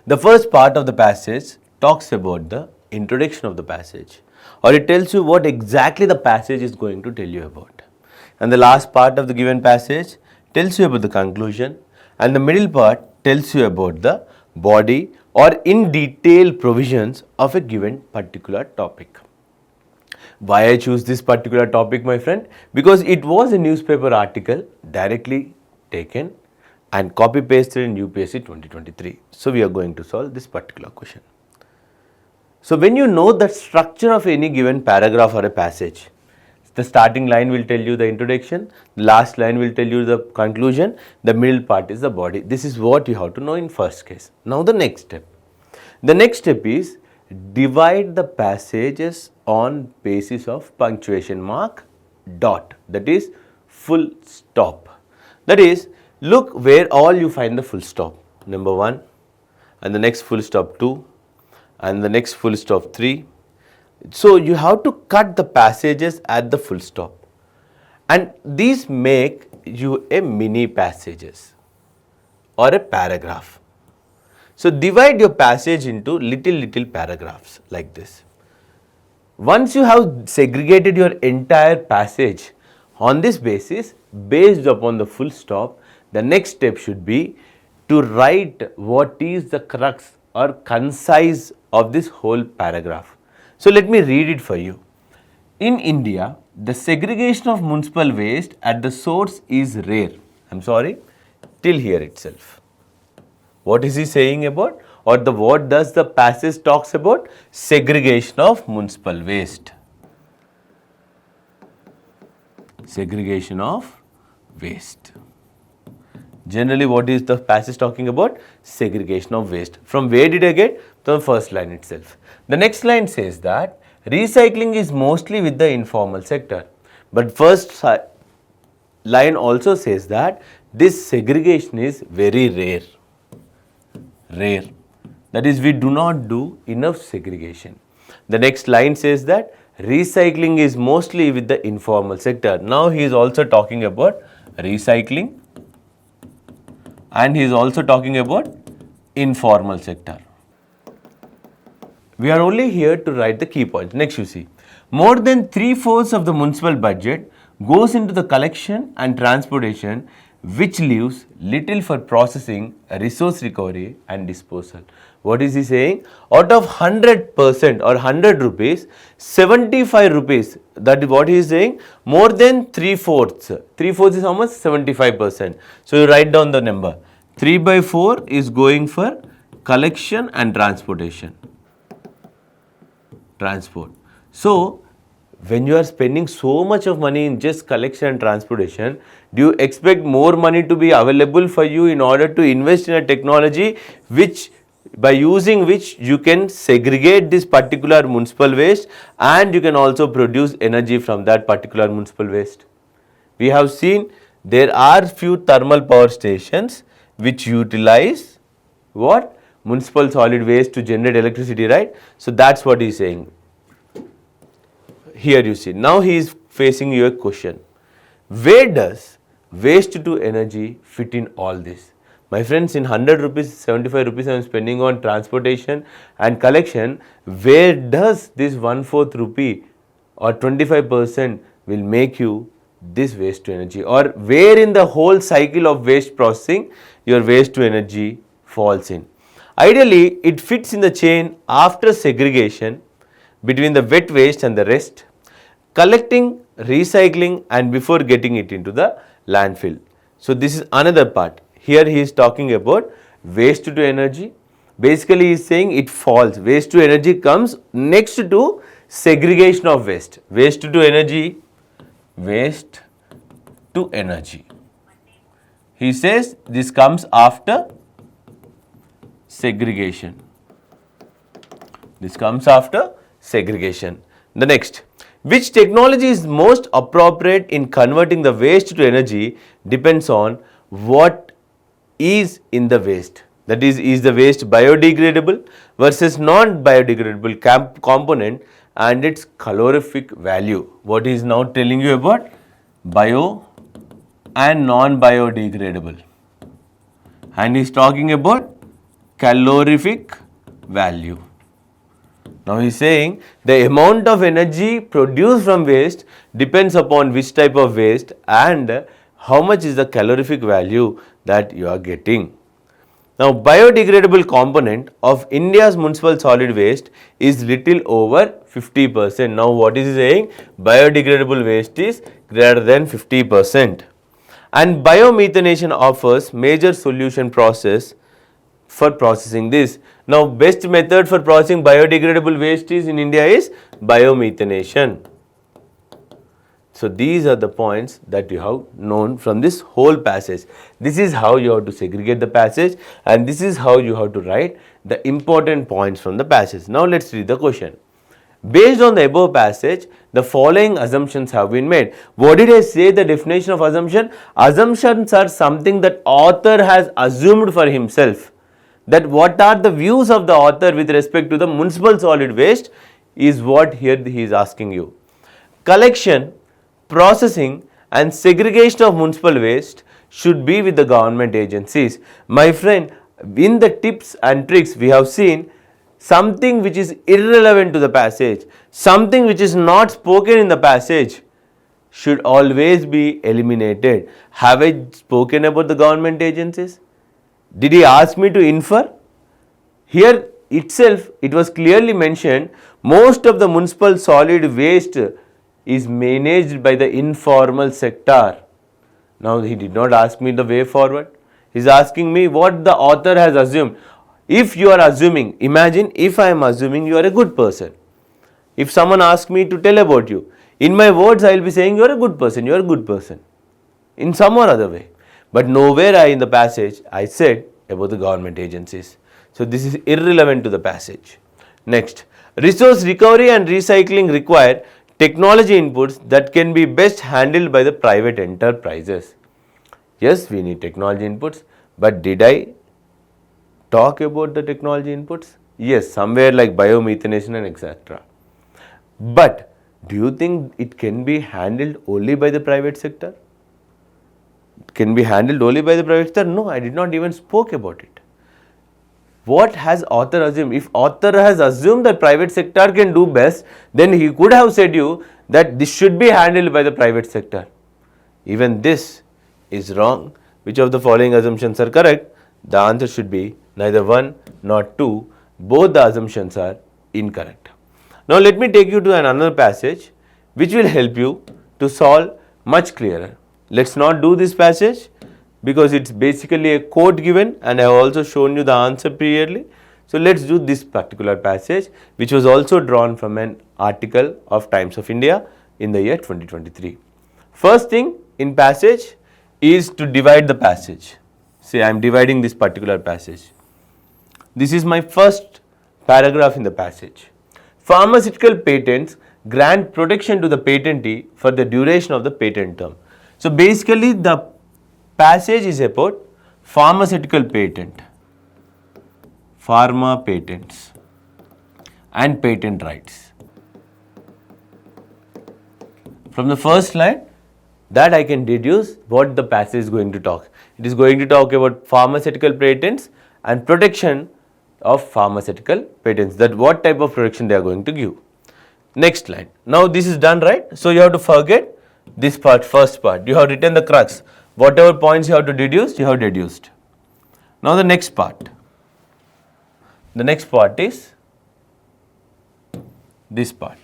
the first part of the passage talks about the introduction of the passage, or it tells you what exactly the passage is going to tell you about. And the last part of the given passage tells you about the conclusion, and the middle part tells you about the body or in detail provisions of a given particular topic. Why I choose this particular topic, my friend? Because it was a newspaper article directly taken and copy pasted in UPSC 2023. So we are going to solve this particular question. So when you know the structure of any given paragraph or a passage, the starting line will tell you the introduction, the last line will tell you the conclusion, the middle part is the body. This is what you have to know in first case. Now the next step. The next step is divide the passages on basis of punctuation mark dot, that is full stop. That is, look where all you find the full stop. Number 1, and the next full stop 2, and the next full stop 3. So you have to cut the passages at the full stop, and these make you a mini passages or a paragraph. So divide your passage into little paragraphs like this. Once you have segregated your entire passage on this basis, based upon the full stop, the next step should be to write what is the crux or concise of this whole paragraph. So let me read it for you. In India, the segregation of municipal waste at the source is rare. Till here itself. What is he saying about, or what does the passage talks about? Segregation of municipal waste. Segregation of waste. Generally, what is the passage talking about? Segregation of waste. From where did I get? From the first line itself. The next line says that recycling is mostly with the informal sector. But first line also says that this segregation is very rare. That is, we do not do enough segregation. The next line says that recycling is mostly with the informal sector. Now he is also talking about recycling, and he is also talking about informal sector. We are only here to write the key points. Next you see, more than 3/4 of the municipal budget goes into the collection and transportation, which leaves little for processing, resource recovery and disposal. What is he saying? Out of 100% or 100 rupees, 75 rupees, that is what he is saying, more than 3/4. 3/4 is how much? 75%. So you write down the number. 3/4 is going for collection and transportation. Transport. So when you are spending so much of money in just collection and transportation, do you expect more money to be available for you in order to invest in a technology which by using which you can segregate this particular municipal waste and you can also produce energy from that particular municipal waste. We have seen there are few thermal power stations which utilize what? Municipal solid waste to generate electricity, right? So that's what he is saying. Here you see, now he is facing you a question. Where does waste to energy fit in all this? My friends, in 100 rupees, 75 rupees I am spending on transportation and collection. Where does this 1/4 rupee or 25% will make you this waste to energy, or where in the whole cycle of waste processing your waste to energy falls in? Ideally, it fits in the chain after segregation between the wet waste and the rest, collecting, recycling and before getting it into the landfill. So this is another part. Here he is talking about waste to energy. Basically he is saying it falls. Waste to energy comes next to segregation of waste. Waste to energy, waste to energy. He says this comes after segregation. This comes after segregation. The next, which technology is most appropriate in converting the waste to energy depends on what is in the waste. That is the waste biodegradable versus non-biodegradable component and its calorific value. What he is now telling you about? Bio and non-biodegradable. And he is talking about calorific value. Now he is saying the amount of energy produced from waste depends upon which type of waste and how much is the calorific value that you are getting. Now biodegradable component of India's municipal solid waste is little over 50%. Now what is he saying? Biodegradable waste is greater than 50%. And biomethanation offers major solution process for processing this. Now best method for processing biodegradable waste is in India is biomethanation. So these are the points that you have known from this whole passage. This is how you have to segregate the passage and this is how you have to write the important points from the passage. Now let's read the question. Based on the above passage, the following assumptions have been made. What did I say the definition of assumption? Assumptions are something that author has assumed for himself. That what are the views of the author with respect to the municipal solid waste is what here he is asking you. Collection, processing and segregation of municipal waste should be with the government agencies. My friend, in the tips and tricks we have seen something which is irrelevant to the passage, something which is not spoken in the passage should always be eliminated. Have I spoken about the government agencies? Did he ask me to infer? Here itself it was clearly mentioned most of the municipal solid waste is managed by the informal sector. Now he did not ask me the way forward. He is asking me what the author has assumed. If you are assuming, imagine if I am assuming you are a good person. If someone asks me to tell about you, in my words I will be saying you are a good person, you are a good person in some or other way. But nowhere in the passage I said about the government agencies. So this is irrelevant to the passage. Next, resource recovery and recycling require technology inputs that can be best handled by the private enterprises. Yes, we need technology inputs, but did I talk about the technology inputs? Yes, somewhere like biomethanation and etc. But do you think it can be handled only by the private sector? Can be handled only by the private sector? No, I did not even spoke about it. What has author assumed? If author has assumed that private sector can do best, then he could have said you that this should be handled by the private sector. Even this is wrong. Which of the following assumptions are correct? The answer should be neither 1 nor 2. Both the assumptions are incorrect. Now let me take you to another passage which will help you to solve much clearer. Let's not do this passage because it's basically a quote given and I have also shown you the answer previously. So let's do this particular passage which was also drawn from an article of Times of India in the year 2023. First thing in passage is to divide the passage. Say I am dividing this particular passage. This is my first paragraph in the passage. Pharmaceutical patents grant protection to the patentee for the duration of the patent term. So basically the passage is about pharmaceutical patent, pharma patents and patent rights. From the first line, that I can deduce what the passage is going to talk. It is going to talk about pharmaceutical patents and protection of pharmaceutical patents, that what type of protection they are going to give. Next line. Now this is done, right? So you have to forget this part, first part. You have written the crux. Whatever points you have to deduce, you have deduced. Now the next part. The next part is this part.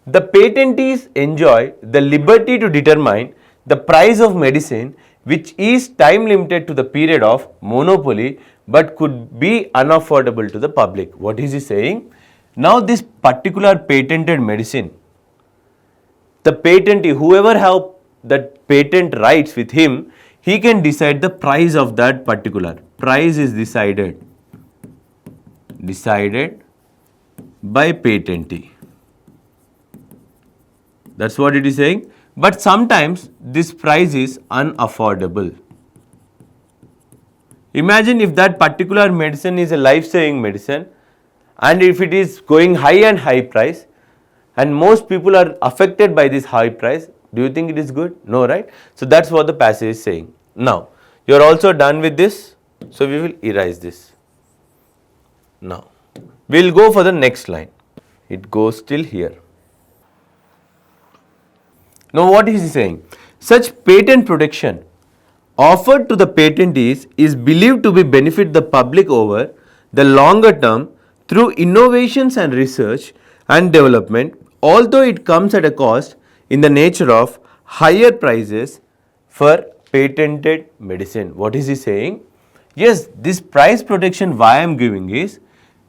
The patentees enjoy the liberty to determine the price of medicine which is time limited to the period of monopoly but could be unaffordable to the public. What is he saying? Now this particular patented medicine, the patentee, whoever have that patent rights with him, he can decide the price of that particular. Price is decided by patentee. That's what it is saying. But sometimes this price is unaffordable. Imagine if that particular medicine is a life-saving medicine and if it is going high and high price and most people are affected by this high price, do you think it is good? No, right? So that's what the passage is saying. Now, you are also done with this. So we will erase this. Now, we will go for the next line. It goes till here. Now what is he saying? Such patent protection offered to the patentees is believed to be benefit the public over the longer term through innovations and research and development, although it comes at a cost in the nature of higher prices for patented medicine. What is he saying? Yes, this price protection why I am giving is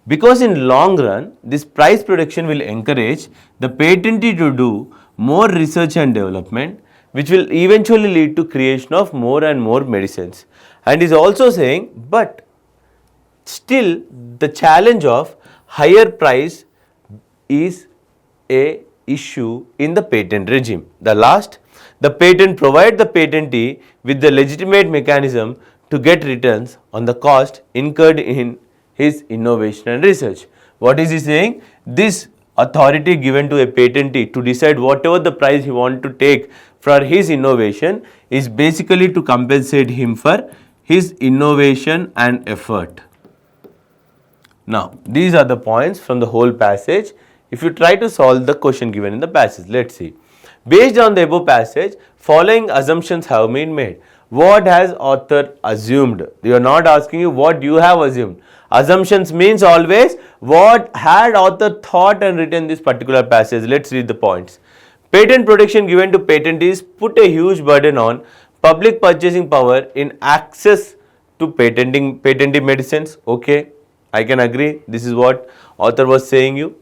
because in long run this price protection will encourage the patentee to do more research and development, which will eventually lead to creation of more and more medicines. And is also saying, but still the challenge of higher price is a issue in the patent regime. The last, the patent provide the patentee with the legitimate mechanism to get returns on the cost incurred in his innovation and research. What is he saying? This authority given to a patentee to decide whatever the price he want to take for his innovation is basically to compensate him for his innovation and effort. Now, these are the points from the whole passage. If you try to solve the question given in the passage, let's see. Based on the above passage, following assumptions have been made. What has author assumed? They are not asking you what you have assumed. Assumptions means always what had author thought and written this particular passage. Let's read the points. Patent protection given to patentees put a huge burden on public purchasing power in access to patented medicines. Okay, I can agree. This is what author was saying you.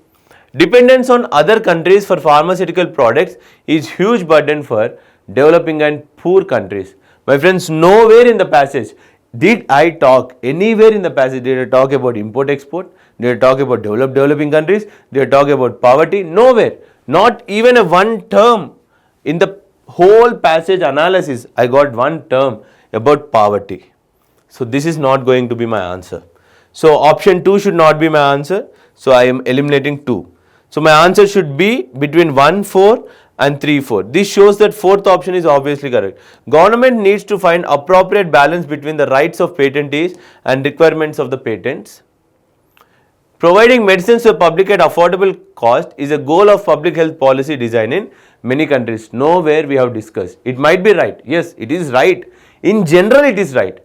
Dependence on other countries for pharmaceutical products is huge burden for developing and poor countries. My friends, nowhere in the passage did I talk, anywhere in the passage did I talk about import-export, did I talk about developing countries, did I talk about poverty? Nowhere. Not even a one term in the whole passage analysis, I got one term about poverty. So this is not going to be my answer. So option 2 should not be my answer. So I am eliminating 2. So my answer should be between 1, 4 and 3, 4. This shows that fourth option is obviously correct. Government needs to find appropriate balance between the rights of patentees and requirements of the patents. Providing medicines to the public at affordable cost is a goal of public health policy design in many countries. Nowhere we have discussed. It might be right. Yes, it is right. In general, it is right.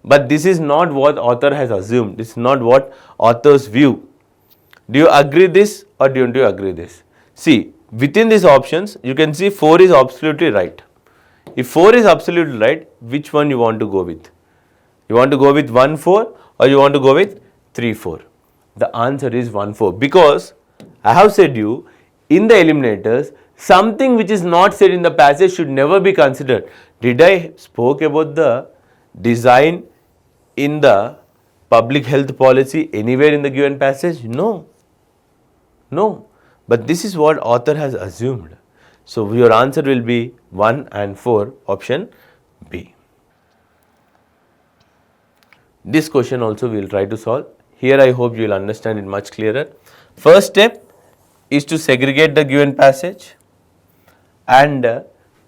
But this is not what author has assumed. This is not what author's view. Do you agree this or don't you agree this? See, within these options, you can see 4 is absolutely right. If 4 is absolutely right, which one you want to go with? You want to go with 1, 4 or you want to go with 3, 4? The answer is 1, 4 because I have said you in the eliminators, something which is not said in the passage should never be considered. Did I spoke about the design in the public health policy anywhere in the given passage? No. No. But this is what author has assumed. So your answer will be 1 and 4, option B. This question also we will try to solve. Here I hope you will understand it much clearer. First step is to segregate the given passage and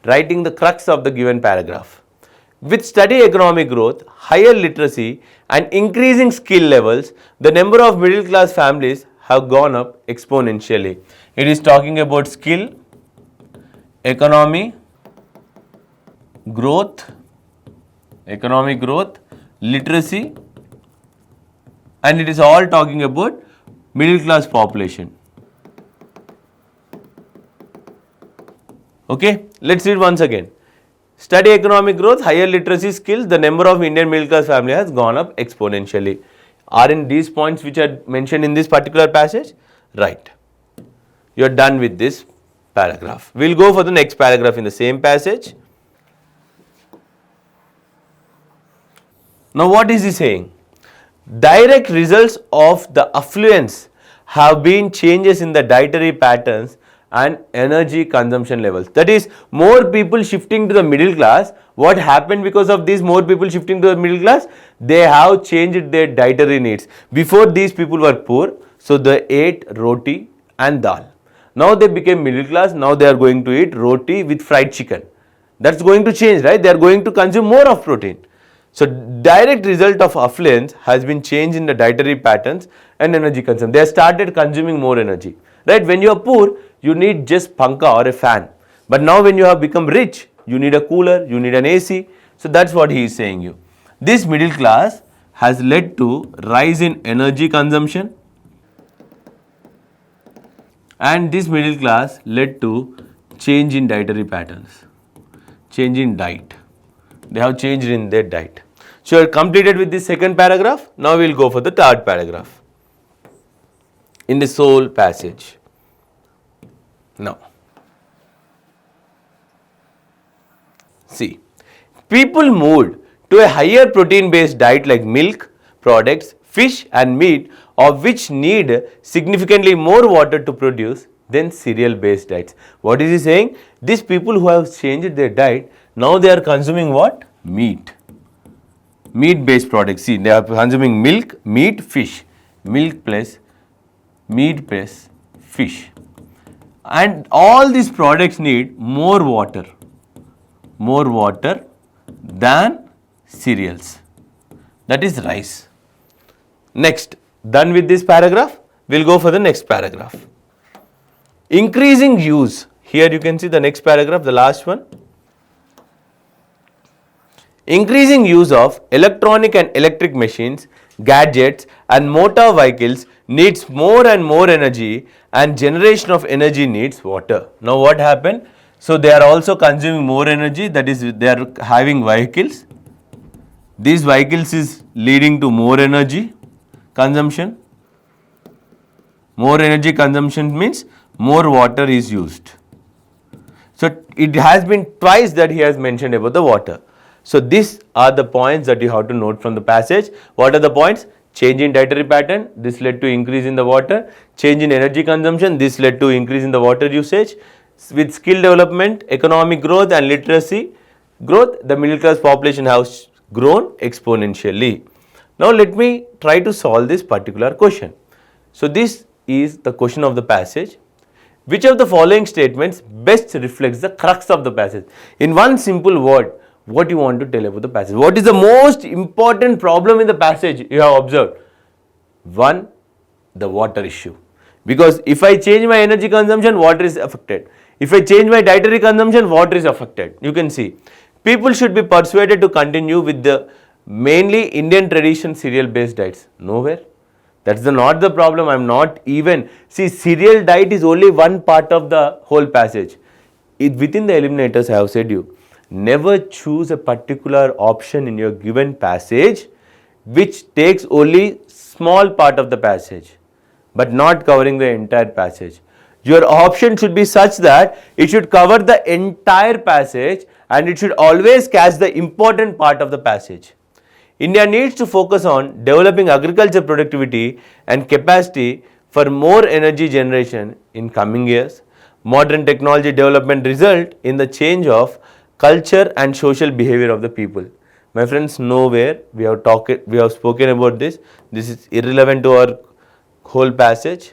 writing the crux of the given paragraph. With steady economic growth, higher literacy and increasing skill levels, the number of middle class families have gone up exponentially. It is talking about skill, economic growth, literacy, and it is all talking about middle class population. Okay, let's read once again. Steady economic growth, higher literacy skills, the number of Indian middle class family has gone up exponentially. Are in these points which are mentioned in this particular passage? Right. You are done with this paragraph. We will go for the next paragraph in the same passage. Now what is he saying? Direct results of the affluence have been changes in the dietary patterns and energy consumption levels. That is, more people shifting to the middle class. What happened because of these more people shifting to the middle class? They have changed their dietary needs. Before, these people were poor, so they ate roti and dal. Now they became middle class, now they are going to eat roti with fried chicken. That's going to change, right? They are going to consume more of protein. So direct result of affluence has been change in the dietary patterns and energy consumption. They have started consuming more energy, right? When you are poor, you need just panka or a fan. But now when you have become rich, you need a cooler, you need an AC. So that's what he is saying you. This middle class has led to rise in energy consumption, and this middle class led to change in dietary patterns, change in diet. They have changed in their diet. So you are completed with this second paragraph. Now we will go for the third paragraph in the sole passage. Now, see, people moved to a higher protein based diet like milk products, fish and meat, of which need significantly more water to produce than cereal based diets. What is he saying? These people who have changed their diet, now they are consuming what? Meat based products. See, they are consuming milk, meat, fish. Milk plus meat plus fish. And all these products need more water than cereals. That is rice. Next, done with this paragraph, we will go for the next paragraph. Increasing use. Here you can see the next paragraph, the last one. Increasing use of electronic and electric machines, gadgets and motor vehicles needs more and more energy, and generation of energy needs water. Now what happened? So they are also consuming more energy, that is they are having vehicles. These vehicles is leading to more energy consumption. More energy consumption means more water is used. So it has been twice that he has mentioned about the water. So these are the points that you have to note from the passage. What are the points? Change in dietary pattern, this led to increase in the water. Change in energy consumption, this led to increase in the water usage. With skill development, economic growth and literacy growth, the middle class population has grown exponentially. Now let me try to solve this particular question. So this is the question of the passage. Which of the following statements best reflects the crux of the passage? In one simple word, what you want to tell about the passage? What is the most important problem in the passage you have observed? One, the water issue. Because if I change my energy consumption, water is affected. If I change my dietary consumption, water is affected. You can see. People should be persuaded to continue with the mainly Indian tradition cereal based diets. Nowhere. That's not the problem. I am not even. See, cereal diet is only one part of the whole passage. Within the eliminators, I have said you, never choose a particular option in your given passage which takes only small part of the passage but not covering the entire passage. Your option should be such that it should cover the entire passage and it should always catch the important part of the passage. India needs to focus on developing agriculture productivity and capacity for more energy generation in coming years. Modern technology development result in the change of culture and social behavior of the people. My friends, nowhere we have spoken about this. This is irrelevant to our whole passage.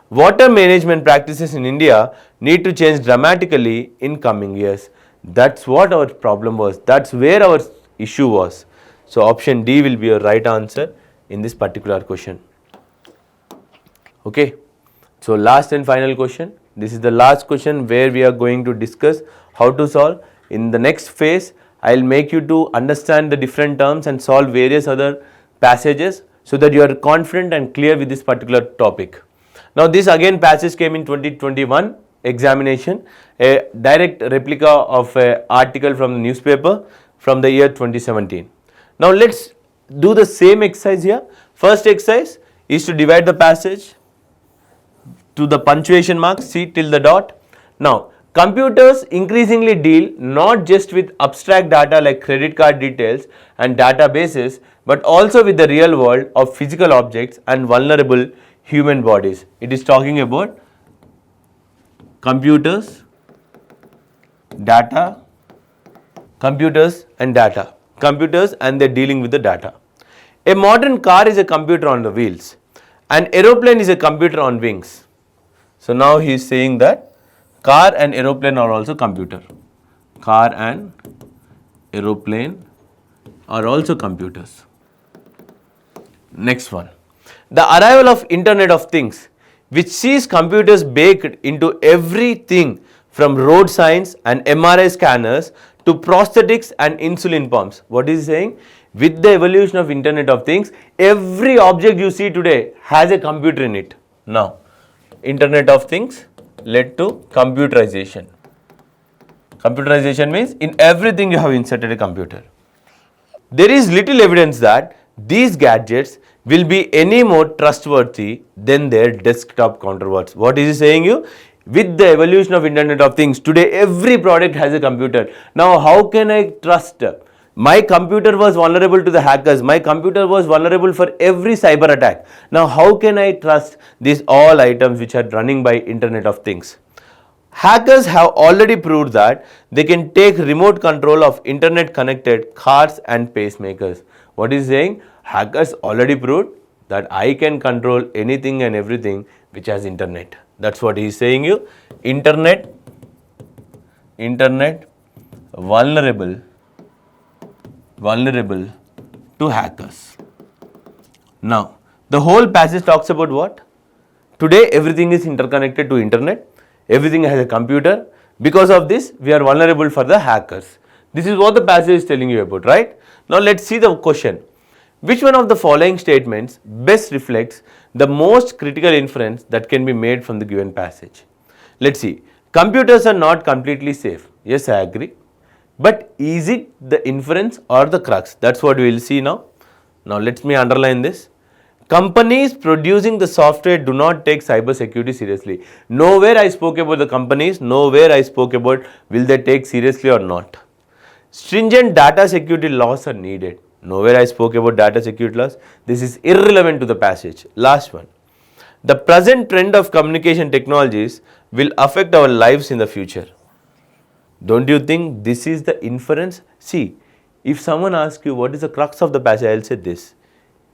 Water management practices in India need to change dramatically in coming years. That's what our problem was. That's where our issue was. So option D will be your right answer in this particular question. Okay. So last and final question. This is the last question where we are going to discuss how to solve. In the next phase, I will make you to understand the different terms and solve various other passages so that you are confident and clear with this particular topic. Now this again passage came in 2021 examination, a direct replica of an article from the newspaper from the year 2017. Now let's do the same exercise here. First exercise is to divide the passage to the punctuation marks, see till the dot. Now computers increasingly deal not just with abstract data like credit card details and databases, but also with the real world of physical objects and vulnerable human bodies. It is talking about computers, data, computers and data. Computers and they're dealing with the data. A modern car is a computer on the wheels. An aeroplane is a computer on wings. So now he is saying that car and aeroplane are also computer. Car and aeroplane are also computers. Next one. The arrival of Internet of Things, which sees computers baked into everything from road signs and MRI scanners to prosthetics and insulin pumps. What is he saying? With the evolution of Internet of Things, every object you see today has a computer in it. Now, Internet of Things led to computerization. Computerization means in everything you have inserted a computer. There is little evidence that these gadgets will be any more trustworthy than their desktop counterparts. What is he saying you? With the evolution of Internet of Things, today every product has a computer. Now how can I trust? My computer was vulnerable to the hackers. My computer was vulnerable for every cyber attack. Now how can I trust these all items which are running by Internet of Things? Hackers have already proved that they can take remote control of internet connected cars and pacemakers. What is saying? Hackers already proved that I can control anything and everything which has internet. That's what he is saying you. Internet vulnerable to hackers. Now, the whole passage talks about what? Today everything is interconnected to internet. Everything has a computer. Because of this, we are vulnerable for the hackers. This is what the passage is telling you about, right? Now let's see the question. Which one of the following statements best reflects the most critical inference that can be made from the given passage? Let's see. Computers are not completely safe. Yes, I agree. But is it the inference or the crux? That's what we will see now. Now let me underline this. Companies producing the software do not take cyber security seriously. Nowhere I spoke about the companies, nowhere I spoke about will they take seriously or not. Stringent data security laws are needed. Nowhere I spoke about data security laws. This is irrelevant to the passage. Last one. The present trend of communication technologies will affect our lives in the future. Don't you think this is the inference? See, if someone asks you what is the crux of the passage, I will say this.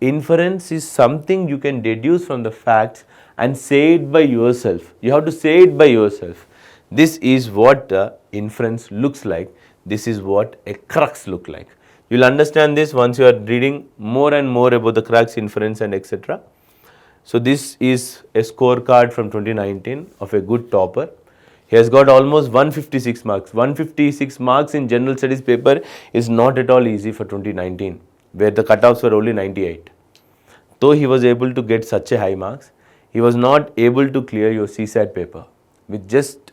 Inference is something you can deduce from the facts and say it by yourself. You have to say it by yourself. This is what the inference looks like. This is what a crux looks like. You will understand this once you are reading more and more about the crux, inference and etc. So this is a scorecard from 2019 of a good topper. He has got almost 156 marks. 156 marks in general studies paper is not at all easy for 2019, where the cutoffs were only 98. Though he was able to get such a high marks, he was not able to clear your CSAT paper with just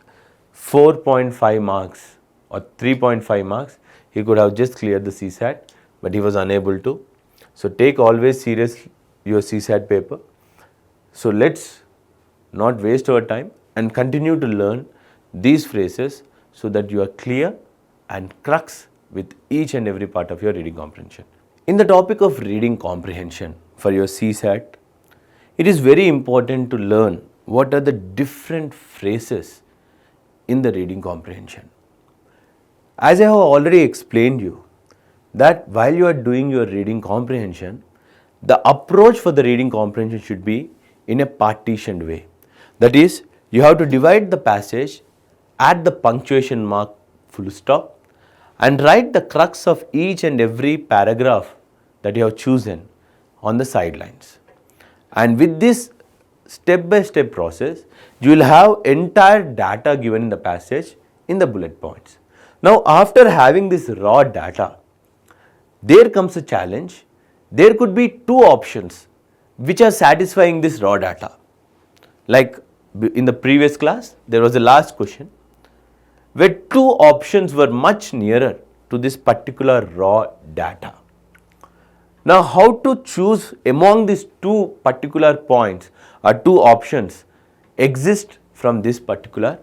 4.5 marks or 3.5 marks. He could have just cleared the CSAT, but he was unable to. So take always serious your CSAT paper. So let's not waste our time and continue to learn these phrases so that you are clear and crux with each and every part of your reading comprehension. In the topic of reading comprehension for your CSAT, it is very important to learn what are the different phrases in the reading comprehension. As I have already explained you that while you are doing your reading comprehension, the approach for the reading comprehension should be in a partitioned way. That is, you have to divide the passage at the punctuation mark full stop and write the crux of each and every paragraph that you have chosen on the sidelines. And with this step-by-step process, you will have entire data given in the passage in the bullet points. Now, after having this raw data, there comes a challenge. There could be two options which are satisfying this raw data. Like in the previous class, there was the last question where two options were much nearer to this particular raw data. Now, how to choose among these two particular points or two options exist from this particular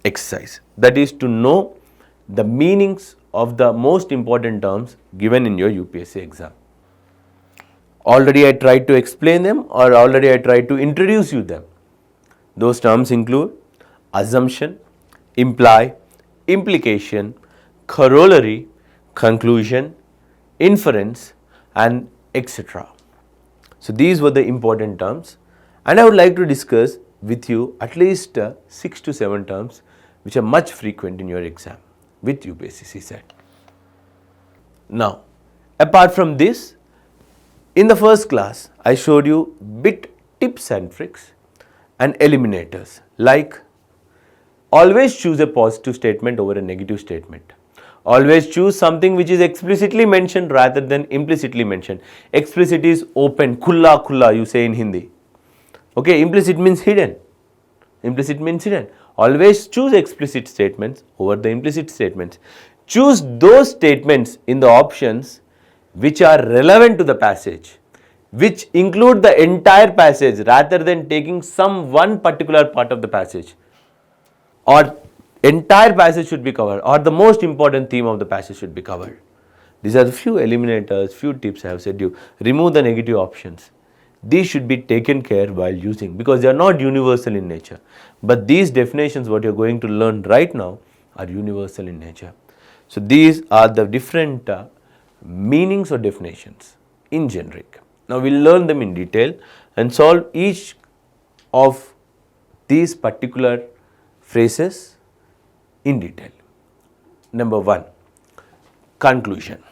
exercise. That is to know the meanings of the most important terms given in your UPSC exam. Already I tried to explain them or already I tried to introduce you them. Those terms include assumption, imply, implication, corollary, conclusion, inference, and etc. So these were the important terms, and I would like to discuss with you at least 6 to 7 terms which are much frequent in your exam with UPSC CSAT. Now, apart from this, in the first class I showed you bit tips and tricks and eliminators, like always choose a positive statement over a negative statement. Always choose something which is explicitly mentioned rather than implicitly mentioned. Explicit is open, khulla khulla you say in Hindi. Okay, implicit means hidden. Implicit means hidden. Always choose explicit statements over the implicit statements. Choose those statements in the options which are relevant to the passage, which include the entire passage rather than taking some one particular part of the passage, or entire passage should be covered, or the most important theme of the passage should be covered. These are the few eliminators, few tips I have said you. Remove the negative options. These should be taken care while using because they are not universal in nature. But these definitions what you are going to learn right now are universal in nature. So these are the different meanings or definitions in generic. Now we will learn them in detail and solve each of these particular phrases in detail. Number 1, conclusion.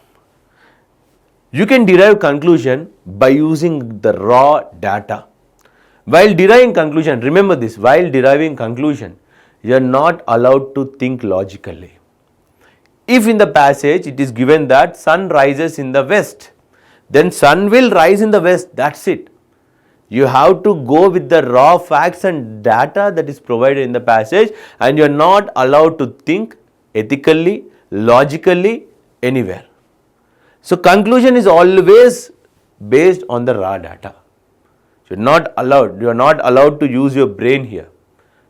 You can derive conclusion by using the raw data. While deriving conclusion, remember this, while deriving conclusion, you are not allowed to think logically. If in the passage it is given that sun rises in the west, then sun will rise in the west, that's it. You have to go with the raw facts and data that is provided in the passage, and you are not allowed to think ethically, logically, anywhere. So conclusion is always based on the raw data. You are not allowed to use your brain here.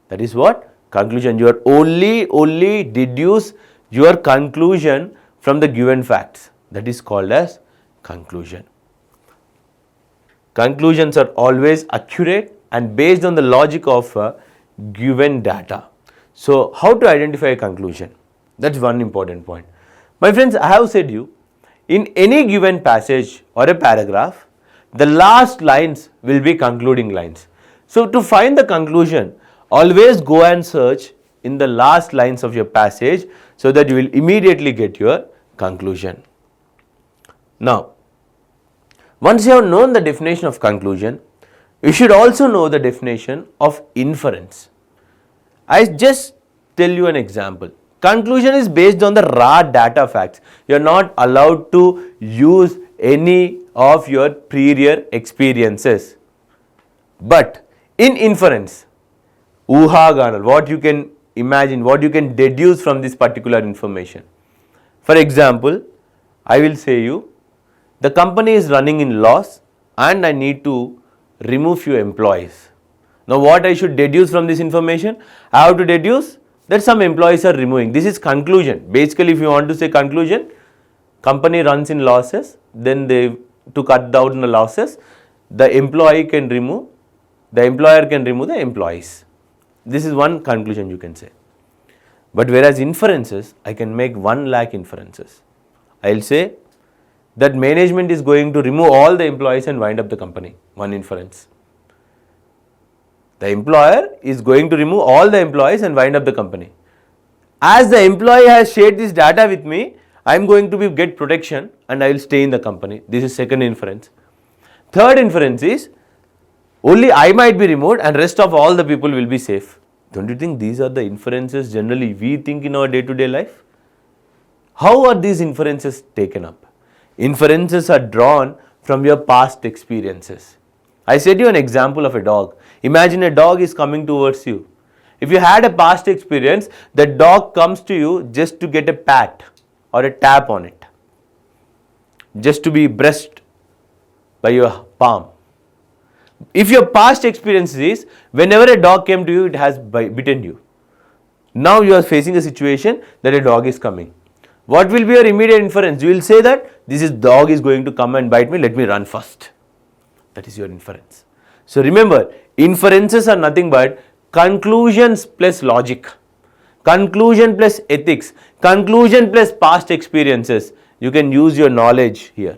That is what? Conclusion. You are only deduce your conclusion from the given facts. That is called as conclusion. Conclusions are always accurate and based on the logic of given data. So how to identify a conclusion? That's one important point. My friends, I have said you, in any given passage or a paragraph, the last lines will be concluding lines. So to find the conclusion, always go and search in the last lines of your passage so that you will immediately get your conclusion. Now, once you have known the definition of conclusion, you should also know the definition of inference. I just tell you an example. Conclusion is based on the raw data facts. You are not allowed to use any of your prior experiences. But in inference, Uhaganal, what you can imagine, what you can deduce from this particular information. For example, I will say you, the company is running in loss and I need to remove few employees. Now what I should deduce from this information? I have to deduce that some employees are removing. This is conclusion. Basically, if you want to say conclusion, company runs in losses, then to cut down the losses, the employer can remove the employees. This is one conclusion you can say. But whereas inferences, I can make 1 lakh inferences. I will say that management is going to remove all the employees and wind up the company. One inference. The employer is going to remove all the employees and wind up the company. As the employee has shared this data with me, I am going to get protection and I will stay in the company. This is second inference. Third inference is only I might be removed and rest of all the people will be safe. Don't you think these are the inferences generally we think in our day-to-day life? How are these inferences taken up? Inferences are drawn from your past experiences. I said you an example of a dog. Imagine a dog is coming towards you. If you had a past experience, the dog comes to you just to get a pat or a tap on it, just to be brushed by your palm. If your past experience is whenever a dog came to you, it has bitten you. Now you are facing a situation that a dog is coming. What will be your immediate inference? You will say that this dog is going to come and bite me, let me run first. That is your inference. So remember, inferences are nothing but conclusions plus logic, conclusion plus ethics, conclusion plus past experiences. You can use your knowledge here.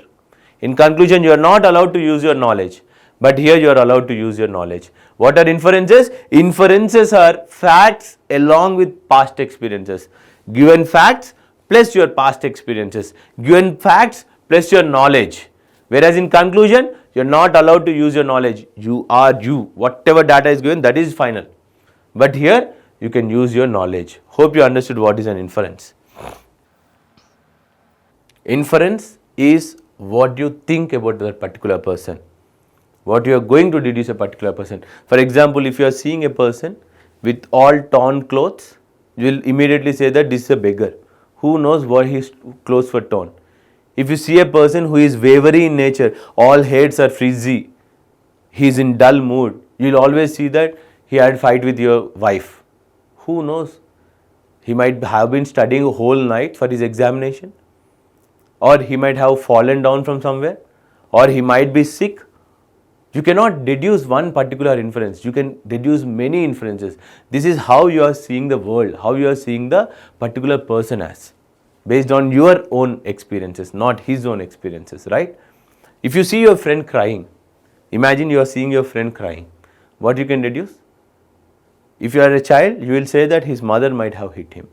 In conclusion, you are not allowed to use your knowledge, but here you are allowed to use your knowledge. What are inferences? Inferences are facts along with past experiences. Given facts plus your past experiences. Given facts plus your knowledge. Whereas in conclusion, you are not allowed to use your knowledge. You are you. Whatever data is given, that is final. But here, you can use your knowledge. Hope you understood what is an inference. Inference is what you think about that particular person, what you are going to deduce a particular person. For example, if you are seeing a person with all torn clothes, you will immediately say that this is a beggar. Who knows why his clothes were torn? If you see a person who is wavery in nature, all hairs are frizzy, he is in dull mood, you will always see that he had a fight with your wife. Who knows? He might have been studying a whole night for his examination, or he might have fallen down from somewhere, or he might be sick. You cannot deduce one particular inference. You can deduce many inferences. This is how you are seeing the world, how you are seeing the particular person as, based on your own experiences, not his own experiences, right? If you see your friend crying, imagine you are seeing your friend crying. What you can deduce? If you are a child, you will say that his mother might have hit him.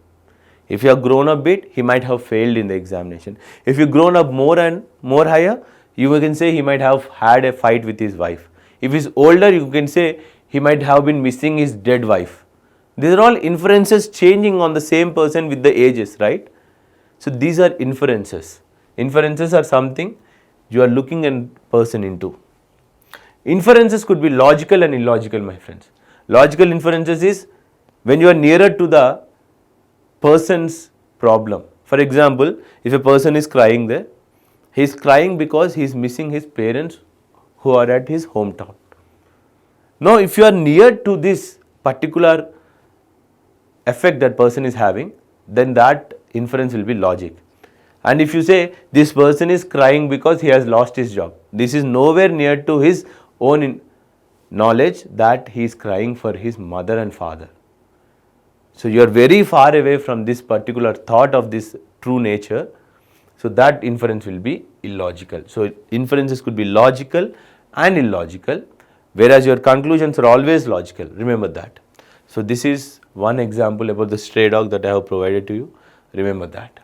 If you have grown up a bit, he might have failed in the examination. If you grown up more and more higher, you can say he might have had a fight with his wife. If he is older, you can say he might have been missing his dead wife. These are all inferences changing on the same person with the ages, right? So these are inferences. Inferences are something you are looking a person into. Inferences could be logical and illogical, my friends. Logical inferences is when you are nearer to the person's problem. For example, if a person is crying there, he is crying because he is missing his parents who are at his hometown. Now, if you are near to this particular effect that person is having, then that inference will be logic. And if you say this person is crying because he has lost his job, this is nowhere near to his own knowledge that he is crying for his mother and father. So you are very far away from this particular thought of this true nature. So that inference will be illogical. So inferences could be logical and illogical, whereas your conclusions are always logical. Remember that. So this is one example about the stray dog that I have provided to you. Remember that.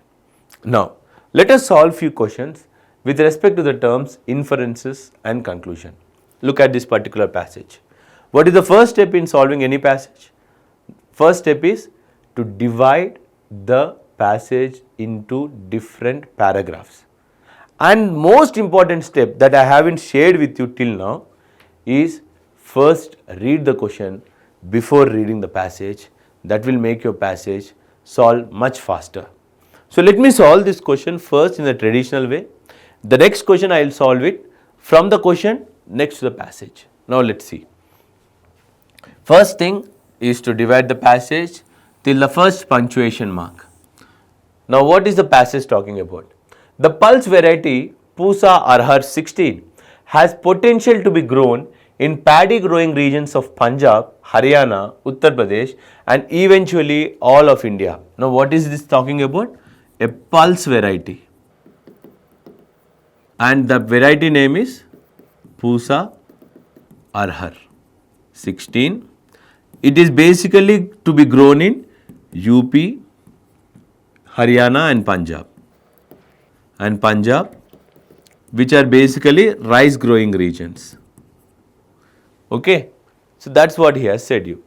Now, let us solve few questions with respect to the terms inferences and conclusion. Look at this particular passage. What is the first step in solving any passage? First step is to divide the passage into different paragraphs. And most important step that I haven't shared with you till now is first read the question before reading the passage. That will make your passage solve much faster. So let me solve this question first in the traditional way. The next question I will solve it from the question next to the passage. Now let's see. First thing is to divide the passage till the first punctuation mark. Now what is the passage talking about? The pulse variety Pusa Arhar 16 has potential to be grown in paddy growing regions of Punjab, Haryana, Uttar Pradesh and eventually all of India. Now what is this talking about? A pulse variety, and the variety name is Pusa Arhar 16. It is basically to be grown in UP, Haryana and Punjab, which are basically rice growing regions. Okay, so that's what he has said you.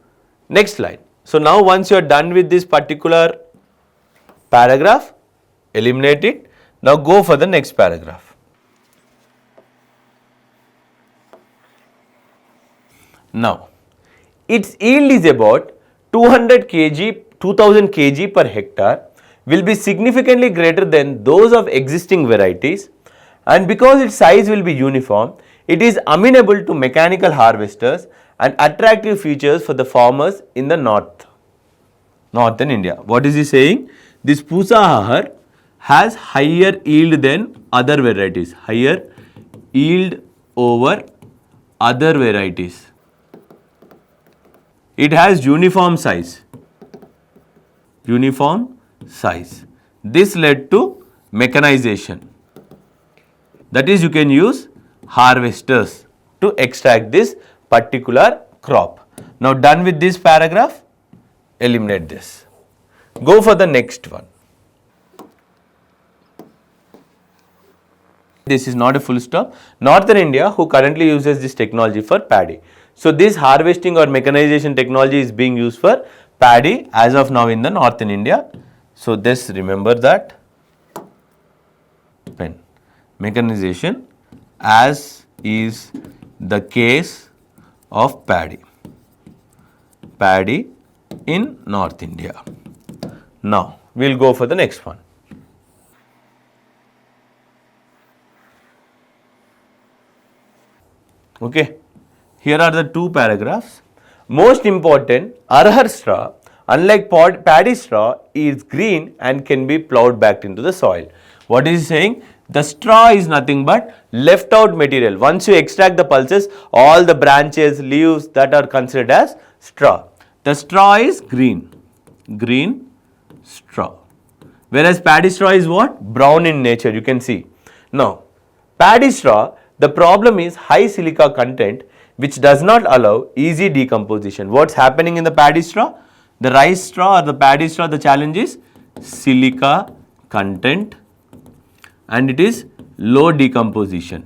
Next slide. So now once you are done with this particular paragraph, eliminate it. Now go for the next paragraph. Now, its yield is about 200 kg, 2000 kg per hectare, will be significantly greater than those of existing varieties, and because its size will be uniform, it is amenable to mechanical harvesters and attractive features for the farmers in the northern India. What is he saying? This Pusa Arhar has higher yield than other varieties, higher yield over other varieties. It has uniform size. This led to mechanization. That is, you can use harvesters to extract this particular crop. Now done with this paragraph, eliminate this. Go for the next one. This is not a full stop. Northern India, who currently uses this technology for paddy. So this harvesting or mechanization technology is being used for paddy as of now in the northern India. So this, remember that pen. Mechanization as is the case of paddy in North India. Now we will go for the next one. Okay, here are the two paragraphs. Most important, Arhar straw, unlike paddy straw, is green and can be plowed back into the soil. What is he saying? The straw is nothing but left out material. Once you extract the pulses, all the branches, leaves, that are considered as straw. The straw is green straw. Whereas paddy straw is what? Brown in nature, you can see. Now, paddy straw, the problem is high silica content, which does not allow easy decomposition. What's happening in the paddy straw? The rice straw or the paddy straw, the challenge is silica content, and it is low decomposition.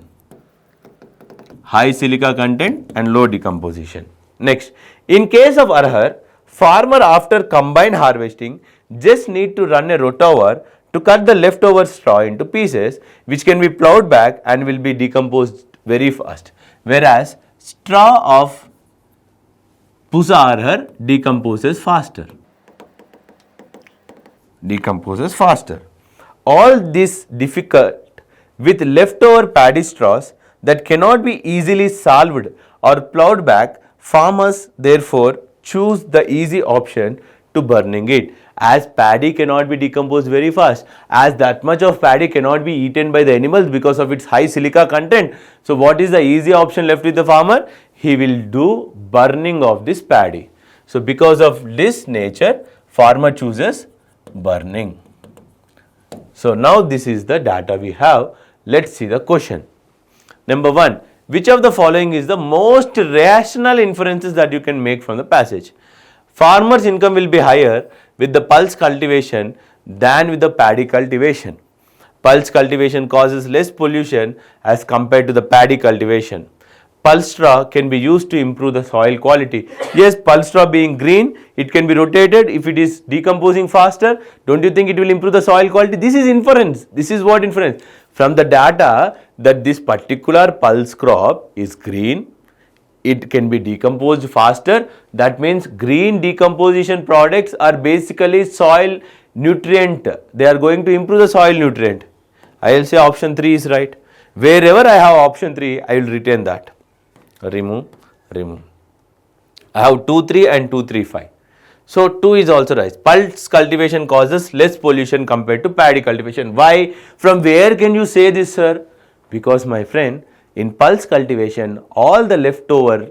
High silica content and low decomposition. Next, in case of Arhar, farmer after combined harvesting just need to run a rotover to cut the leftover straw into pieces, which can be plowed back and will be decomposed very fast. Whereas straw of Pusa Arhar decomposes faster. All this difficult with leftover paddy straws that cannot be easily salved or plowed back, farmers therefore choose the easy option to burning it. As paddy cannot be decomposed very fast, as that much of paddy cannot be eaten by the animals because of its high silica content. So what is the easy option left with the farmer? He will do burning of this paddy. So because of this nature, farmer chooses burning. So now this is the data we have. Let's see the question. Number 1. Which of the following is the most rational inferences that you can make from the passage? Farmer's income will be higher with the pulse cultivation than with the paddy cultivation. Pulse cultivation causes less pollution as compared to the paddy cultivation. Pulse straw can be used to improve the soil quality. Yes, pulse straw being green, it can be rotated. If it is decomposing faster, don't you think it will improve the soil quality? This is inference. This is what inference? From the data that this particular pulse crop is green, it can be decomposed faster. That means green decomposition products are basically soil nutrient. They are going to improve the soil nutrient. I will say option 3 is right. Wherever I have option 3, I will retain that. Remove. I have 2, 3 and 2, 3, 5. So 2 is also right. Pulse cultivation causes less pollution compared to paddy cultivation. Why? From where can you say this, sir? Because my friend, in pulse cultivation, all the leftover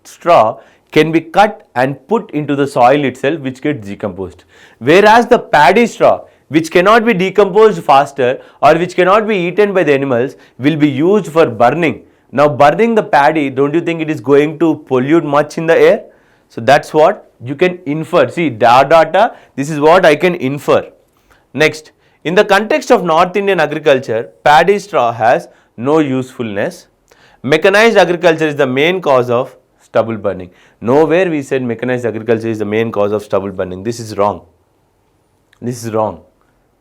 straw can be cut and put into the soil itself, which gets decomposed. Whereas the paddy straw, which cannot be decomposed faster or which cannot be eaten by the animals, will be used for burning. Now burning the paddy, don't you think it is going to pollute much in the air? So that's what you can infer. See, data, this is what I can infer. Next, in the context of North Indian agriculture, paddy straw has no usefulness. Mechanized agriculture is the main cause of stubble burning. Nowhere we said mechanized agriculture is the main cause of stubble burning. This is wrong. This is wrong.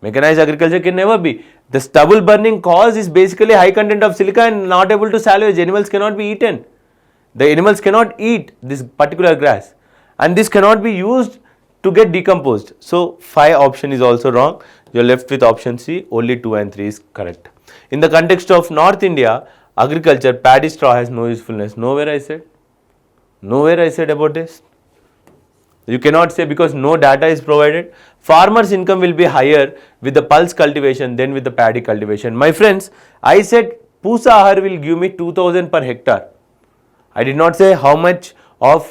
Mechanized agriculture can never be. The stubble burning cause is basically high content of silica and not able to salvage. Animals cannot be eaten. The animals cannot eat this particular grass and this cannot be used to get decomposed. So 5 option is also wrong. You are left with option C. Only 2 and 3 is correct. In the context of North India agriculture, paddy straw has no usefulness. Nowhere I said. Nowhere I said about this. You cannot say because no data is provided. Farmers' income will be higher with the pulse cultivation than with the paddy cultivation. My friends, I said Pusa Ahar will give me 2000 per hectare. I did not say how much of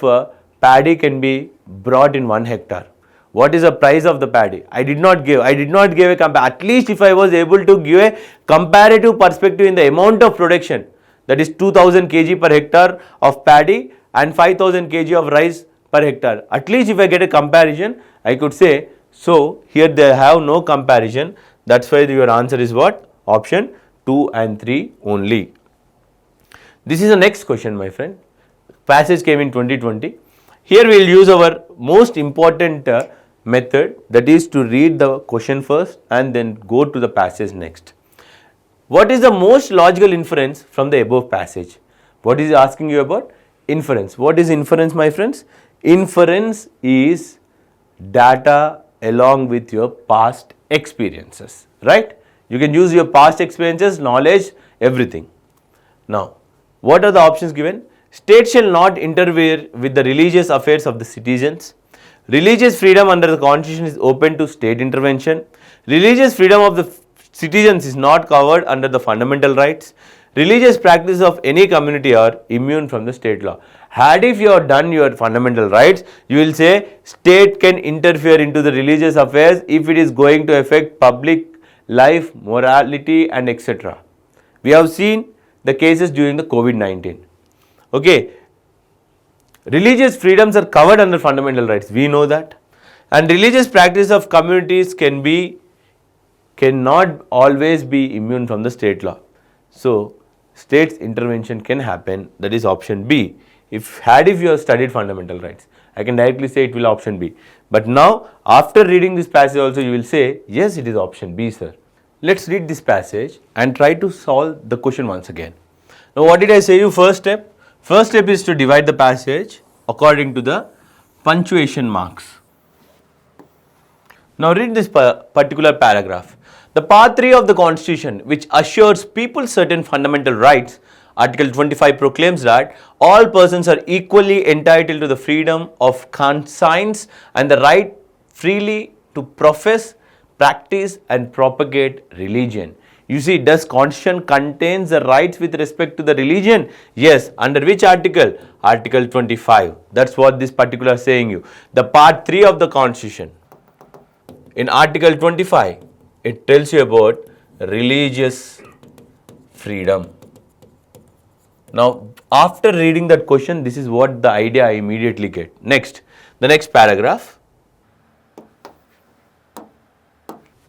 paddy can be brought in 1 hectare. What is the price of the paddy? I did not give a at least if I was able to give a comparative perspective in the amount of production, that is 2000 kg per hectare of paddy and 5000 kg of rice per hectare. At least if I get a comparison, I could say, so here they have no comparison. That's why your answer is what? Option 2 and 3 only. This is the next question, my friend. Passage came in 2020. Here we will use our most important method, that is to read the question first and then go to the passage next. What is the most logical inference from the above passage? What is asking you about? Inference. What is inference, my friends? Inference is data along with your past experiences, right? You can use your past experiences, knowledge, everything. Now, what are the options given? State shall not interfere with the religious affairs of the citizens. Religious freedom under the constitution is open to state intervention. Religious freedom of the citizens is not covered under the fundamental rights. Religious practices of any community are immune from the state law. Had if you have done your fundamental rights, you will say state can interfere into the religious affairs if it is going to affect public life, morality and etc. We have seen the cases during the COVID-19. Okay, religious freedoms are covered under fundamental rights, we know that, and religious practice of communities cannot always be immune from the state law. So state's intervention can happen, that is option B. If you have studied fundamental rights, I can directly say it will option B. But now after reading this passage also you will say yes, it is option B, sir. Let's read this passage and try to solve the question once again. Now what did I say you first step? First step is to divide the passage according to the punctuation marks. Now read this particular paragraph. The Part 3 of the Constitution, which assures people certain fundamental rights, Article 25 proclaims that all persons are equally entitled to the freedom of conscience and the right freely to profess, practice and propagate religion. You see, does Constitution contains the rights with respect to the religion? Yes. Under which article? Article 25. That's what this particular saying you. The Part 3 of the Constitution. In Article 25, it tells you about religious freedom. Now, after reading that question, this is what the idea I immediately get. Next, the next paragraph.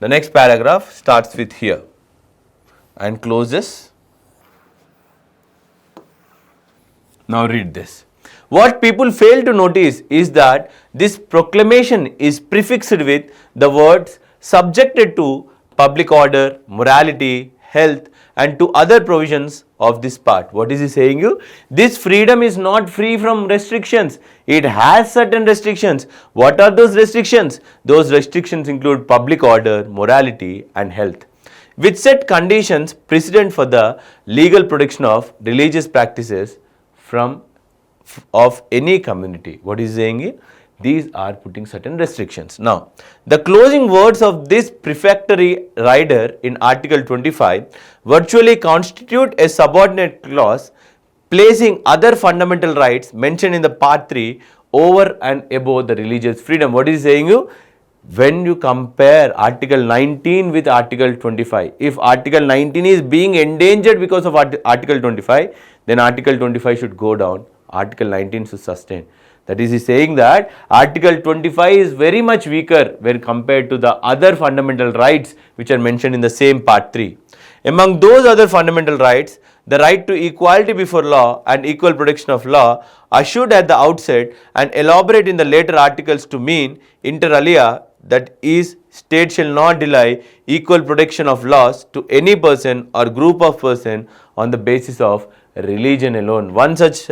The next paragraph starts with here and closes. Now read this. What people fail to notice is that this proclamation is prefixed with the words subjected to public order, morality, health and to other provisions of this part. What is he saying you? This freedom is not free from restrictions. It has certain restrictions. What are those restrictions? Those restrictions include public order, morality and health, which set conditions precedent for the legal protection of religious practices of any community. What is saying? These are putting certain restrictions. Now, the closing words of this prefatory rider in Article 25 virtually constitute a subordinate clause placing other fundamental rights mentioned in the Part 3 over and above the religious freedom. What is saying you? When you compare Article 19 with Article 25, if Article 19 is being endangered because of Article 25, then Article 25 should go down, Article 19 should sustain. That is, he is saying that Article 25 is very much weaker when compared to the other fundamental rights which are mentioned in the same Part 3. Among those other fundamental rights, the right to equality before law and equal protection of law assured at the outset and elaborate in the later articles to mean inter alia, that is, state shall not deny equal protection of laws to any person or group of person on the basis of religion alone. One such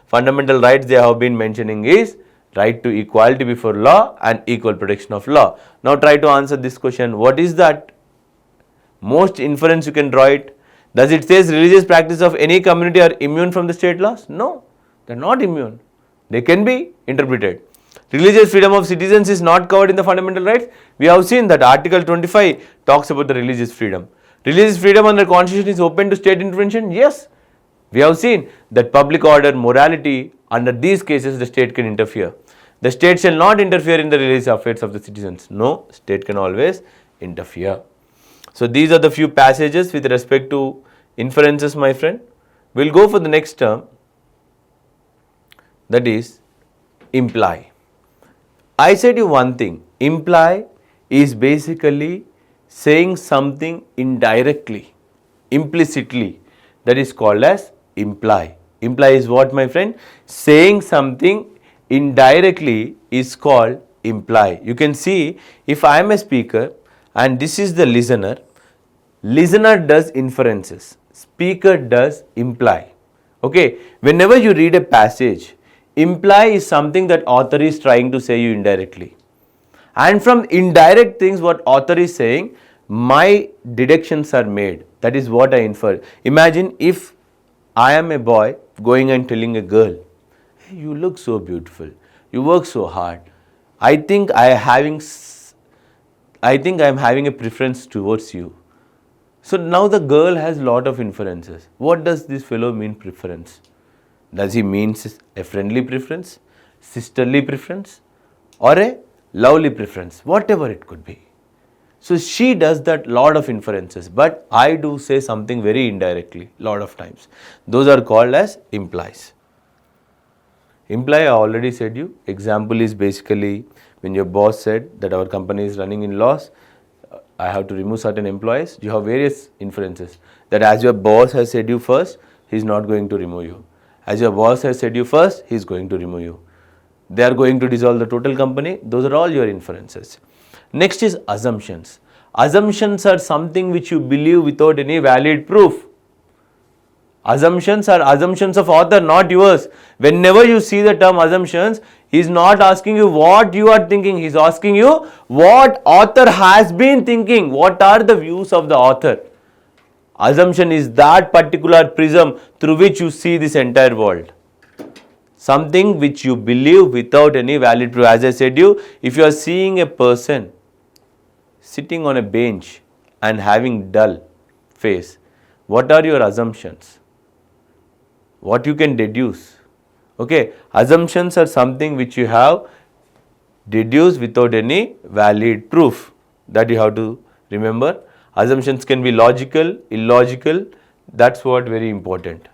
fundamental rights they have been mentioning is right to equality before law and equal protection of law. Now try to answer this question. What is that most inference you can draw it? Does it say religious practice of any community are immune from the state laws? No, they are not immune. They can be interpreted. Religious freedom of citizens is not covered in the fundamental rights. We have seen that Article 25 talks about the religious freedom. Religious freedom under Constitution is open to state intervention? Yes. We have seen that public order, morality, under these cases the state can interfere. The state shall not interfere in the religious affairs of the citizens. No, state can always interfere. So these are the few passages with respect to inferences, my friend. We will go for the next term, that is imply. I said you one thing, imply is basically saying something indirectly, implicitly, that is called as imply. Imply is what, my friend? Saying something indirectly is called imply. You can see if I am a speaker and this is the listener, listener does inferences, speaker does imply. Okay, whenever you read a passage, imply is something that author is trying to say you indirectly. And from indirect things what author is saying, my deductions are made. That is what I infer. Imagine if I am a boy going and telling a girl, hey, you look so beautiful, you work so hard. I think I am having a preference towards you. So now the girl has lot of inferences. What does this fellow mean preference? Does he mean a friendly preference, sisterly preference, or a lovely preference, whatever it could be? So she does that lot of inferences, but I do say something very indirectly lot of times. Those are called as implies. Imply I already said you. Example is basically when your boss said that our company is running in loss, I have to remove certain employees. You have various inferences that as your boss has said you first, he is not going to remove you. As your boss has said you first, he is going to remove you. They are going to dissolve the total company. Those are all your inferences. Next is assumptions. Assumptions are something which you believe without any valid proof. Assumptions are assumptions of author, not yours. Whenever you see the term assumptions, he is not asking you what you are thinking. He is asking you what author has been thinking. What are the views of the author? Assumption is that particular prism through which you see this entire world. Something which you believe without any valid proof. As I said you, if you are seeing a person sitting on a bench and having dull face, what are your assumptions? What you can deduce? Okay, assumptions are something which you have deduced without any valid proof. That you have to remember. Assumptions can be logical, illogical. That's what very important.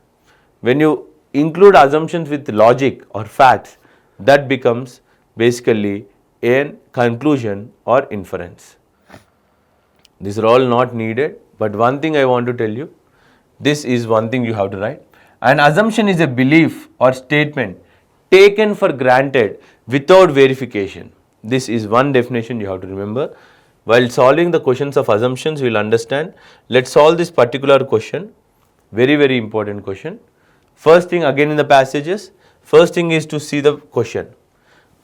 When you include assumptions with logic or facts, that becomes basically a conclusion or inference. These are all not needed, but one thing I want to tell you, this is one thing you have to write. An assumption is a belief or statement taken for granted without verification. This is one definition you have to remember. While solving the questions of assumptions, you will understand. Let's solve this particular question. Very, very important question. First thing again in the passages, first thing is to see the question.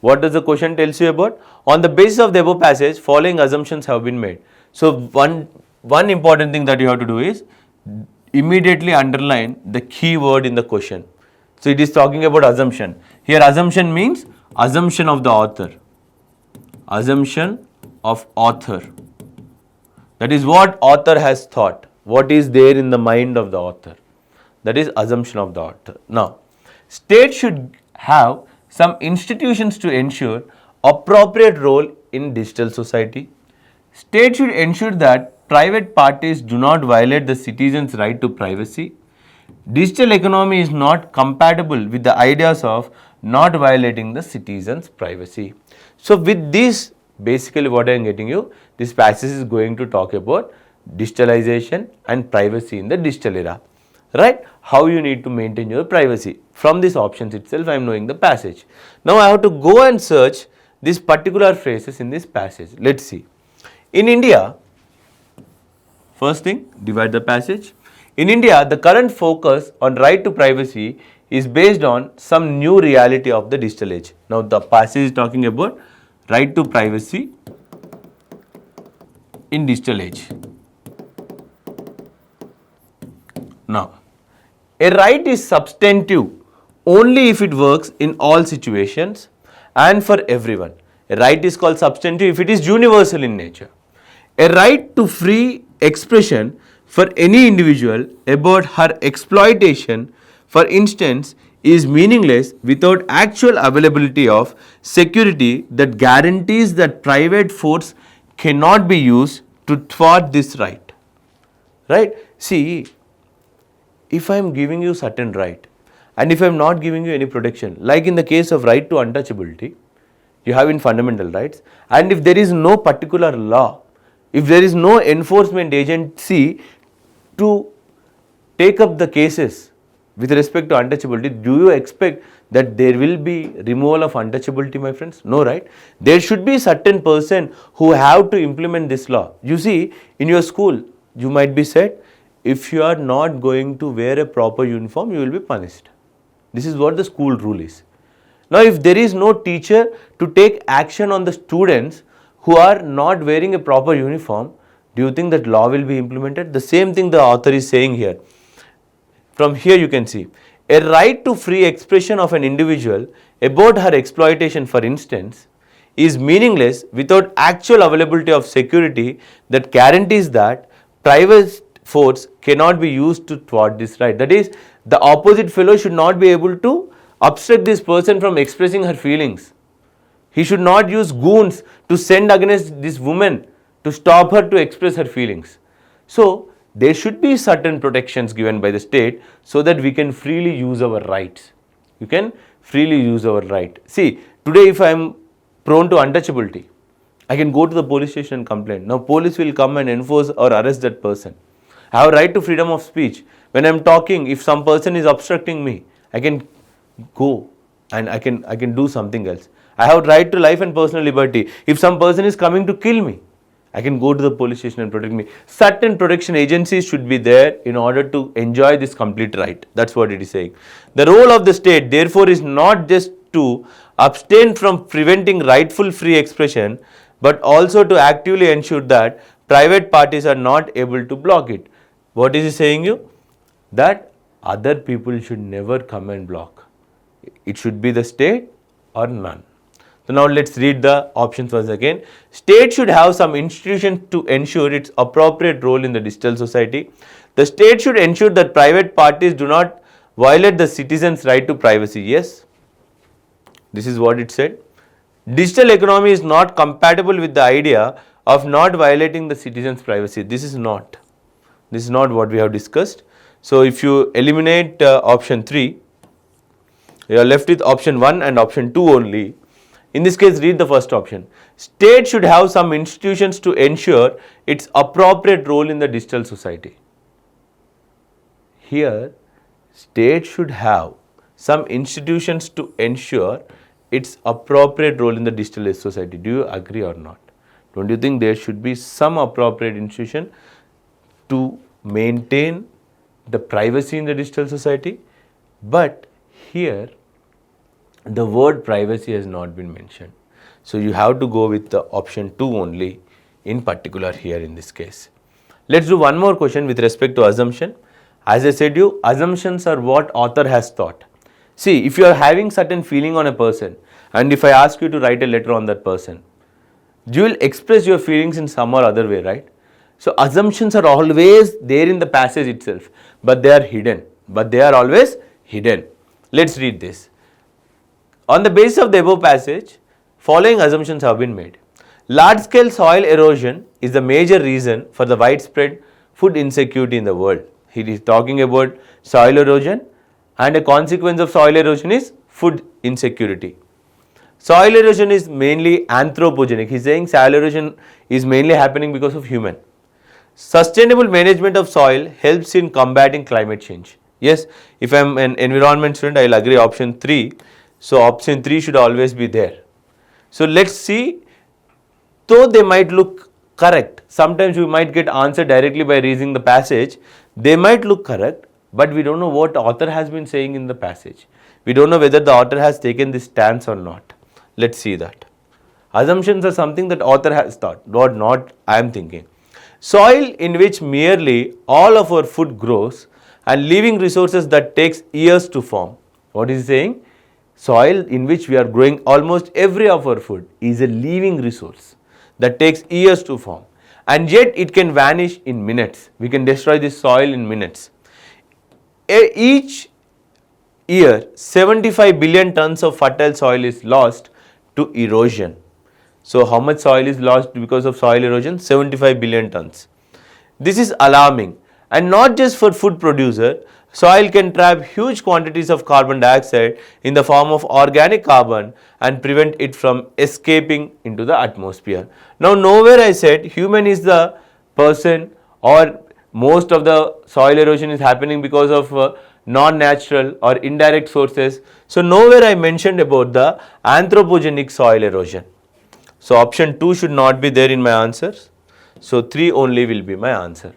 What does the question tells you about? On the basis of the above passage, following assumptions have been made. So one important thing that you have to do is immediately underline the key word in the question. So it is talking about assumption. Here assumption means assumption of the author. Assumption of author. That is what author has thought. What is there in the mind of the author. That is assumption of the author. Now, state should have some institutions to ensure appropriate role in digital society. State should ensure that private parties do not violate the citizens' right to privacy. Digital economy is not compatible with the ideas of not violating the citizens' privacy. So, with this, basically what I am getting you, this passage is going to talk about digitalization and privacy in the digital era. Right? How you need to maintain your privacy. From these options itself, I am knowing the passage. Now, I have to go and search these particular phrases in this passage. Let's see. In India, first thing, divide the passage. In India, the current focus on right to privacy is based on some new reality of the digital age. Now, the passage is talking about right to privacy in digital age. Now, a right is substantive only if it works in all situations and for everyone. A right is called substantive if it is universal in nature. A right to free expression for any individual about her exploitation, for instance, is meaningless without actual availability of security that guarantees that private force cannot be used to thwart this right. Right? See, if I am giving you certain right and if I am not giving you any protection, like in the case of right to untouchability, you have in fundamental rights, and if there is no particular law, if there is no enforcement agency to take up the cases with respect to untouchability, do you expect that there will be removal of untouchability, my friends? No, right? There should be certain person who have to implement this law. You see, in your school, you might be said, if you are not going to wear a proper uniform, you will be punished. This is what the school rule is. Now, if there is no teacher to take action on the students who are not wearing a proper uniform, do you think that law will be implemented? The same thing the author is saying here. From here you can see, a right to free expression of an individual about her exploitation, for instance, is meaningless without actual availability of security that guarantees that private force cannot be used to thwart this right. That is, the opposite fellow should not be able to obstruct this person from expressing her feelings. He should not use goons to send against this woman to stop her to express her feelings. So, there should be certain protections given by the state so that we can freely use our rights. You can freely use our right. See, today if I am prone to untouchability, I can go to the police station and complain. Now, police will come and enforce or arrest that person. I have right to freedom of speech. When I am talking, if some person is obstructing me, I can go and I can do something else. I have right to life and personal liberty. If some person is coming to kill me, I can go to the police station and protect me. Certain protection agencies should be there in order to enjoy this complete right. That's what it is saying. The role of the state, therefore, is not just to abstain from preventing rightful free expression, but also to actively ensure that private parties are not able to block it. What is he saying you? That other people should never come and block. It should be the state or none. So, now let us read the options once again. State should have some institution to ensure its appropriate role in the digital society. The state should ensure that private parties do not violate the citizens' right to privacy. Yes, this is what it said. Digital economy is not compatible with the idea of not violating the citizens' privacy. This is not what we have discussed. So, if you eliminate option 3, you are left with option 1 and option 2 only. In this case, read the first option. State should have some institutions to ensure its appropriate role in the digital society. Here, state should have some institutions to ensure its appropriate role in the digital society. Do you agree or not? Don't you think there should be some appropriate institution to maintain the privacy in the digital society? But here, the word privacy has not been mentioned. So, you have to go with the option 2 only in particular here in this case. Let us do one more question with respect to assumption. As I said you, assumptions are what author has thought. See, if you are having certain feeling on a person and if I ask you to write a letter on that person, you will express your feelings in some or other way, right? So assumptions are always there in the passage itself, but they are hidden. But they are always hidden. Let's read this. On the basis of the above passage, following assumptions have been made. Large-scale soil erosion is the major reason for the widespread food insecurity in the world. He is talking about soil erosion, and a consequence of soil erosion is food insecurity. Soil erosion is mainly anthropogenic. He is saying soil erosion is mainly happening because of human. Sustainable management of soil helps in combating climate change. Yes, if I am an environment student, I will agree option 3. So option 3 should always be there. So let's see, though they might look correct, sometimes we might get answer directly by reading the passage. They might look correct, but we don't know what author has been saying in the passage. We don't know whether the author has taken this stance or not. Let's see that. Assumptions are something that author has thought, not I am thinking. Soil in which merely all of our food grows and living resources that takes years to form. What is he saying? Soil in which we are growing almost every of our food is a living resource that takes years to form, and yet it can vanish in minutes. We can destroy this soil in minutes. Each year 75 billion tons of fertile soil is lost to erosion. So how much soil is lost because of soil erosion? 75 billion tons. This is alarming, and not just for food producer. Soil can trap huge quantities of carbon dioxide in the form of organic carbon and prevent it from escaping into the atmosphere. Now nowhere I said human is the person, or most of the soil erosion is happening because of non-natural or indirect sources. So nowhere I mentioned about the anthropogenic soil erosion. So option 2 should not be there in my answers. So 3 only will be my answer.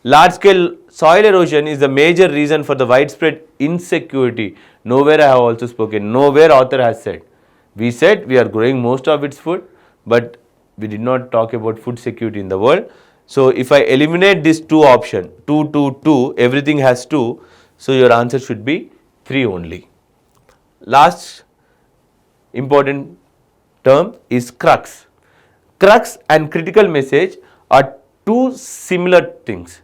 Large-scale soil erosion is the major reason for the widespread insecurity. Nowhere I have also spoken. Nowhere author has said. We said we are growing most of its food, but we did not talk about food security in the world. So if I eliminate this 2 option, 2, 2, 2, everything has 2. So your answer should be 3 only. Last important term is crux. Crux and critical message are two similar things.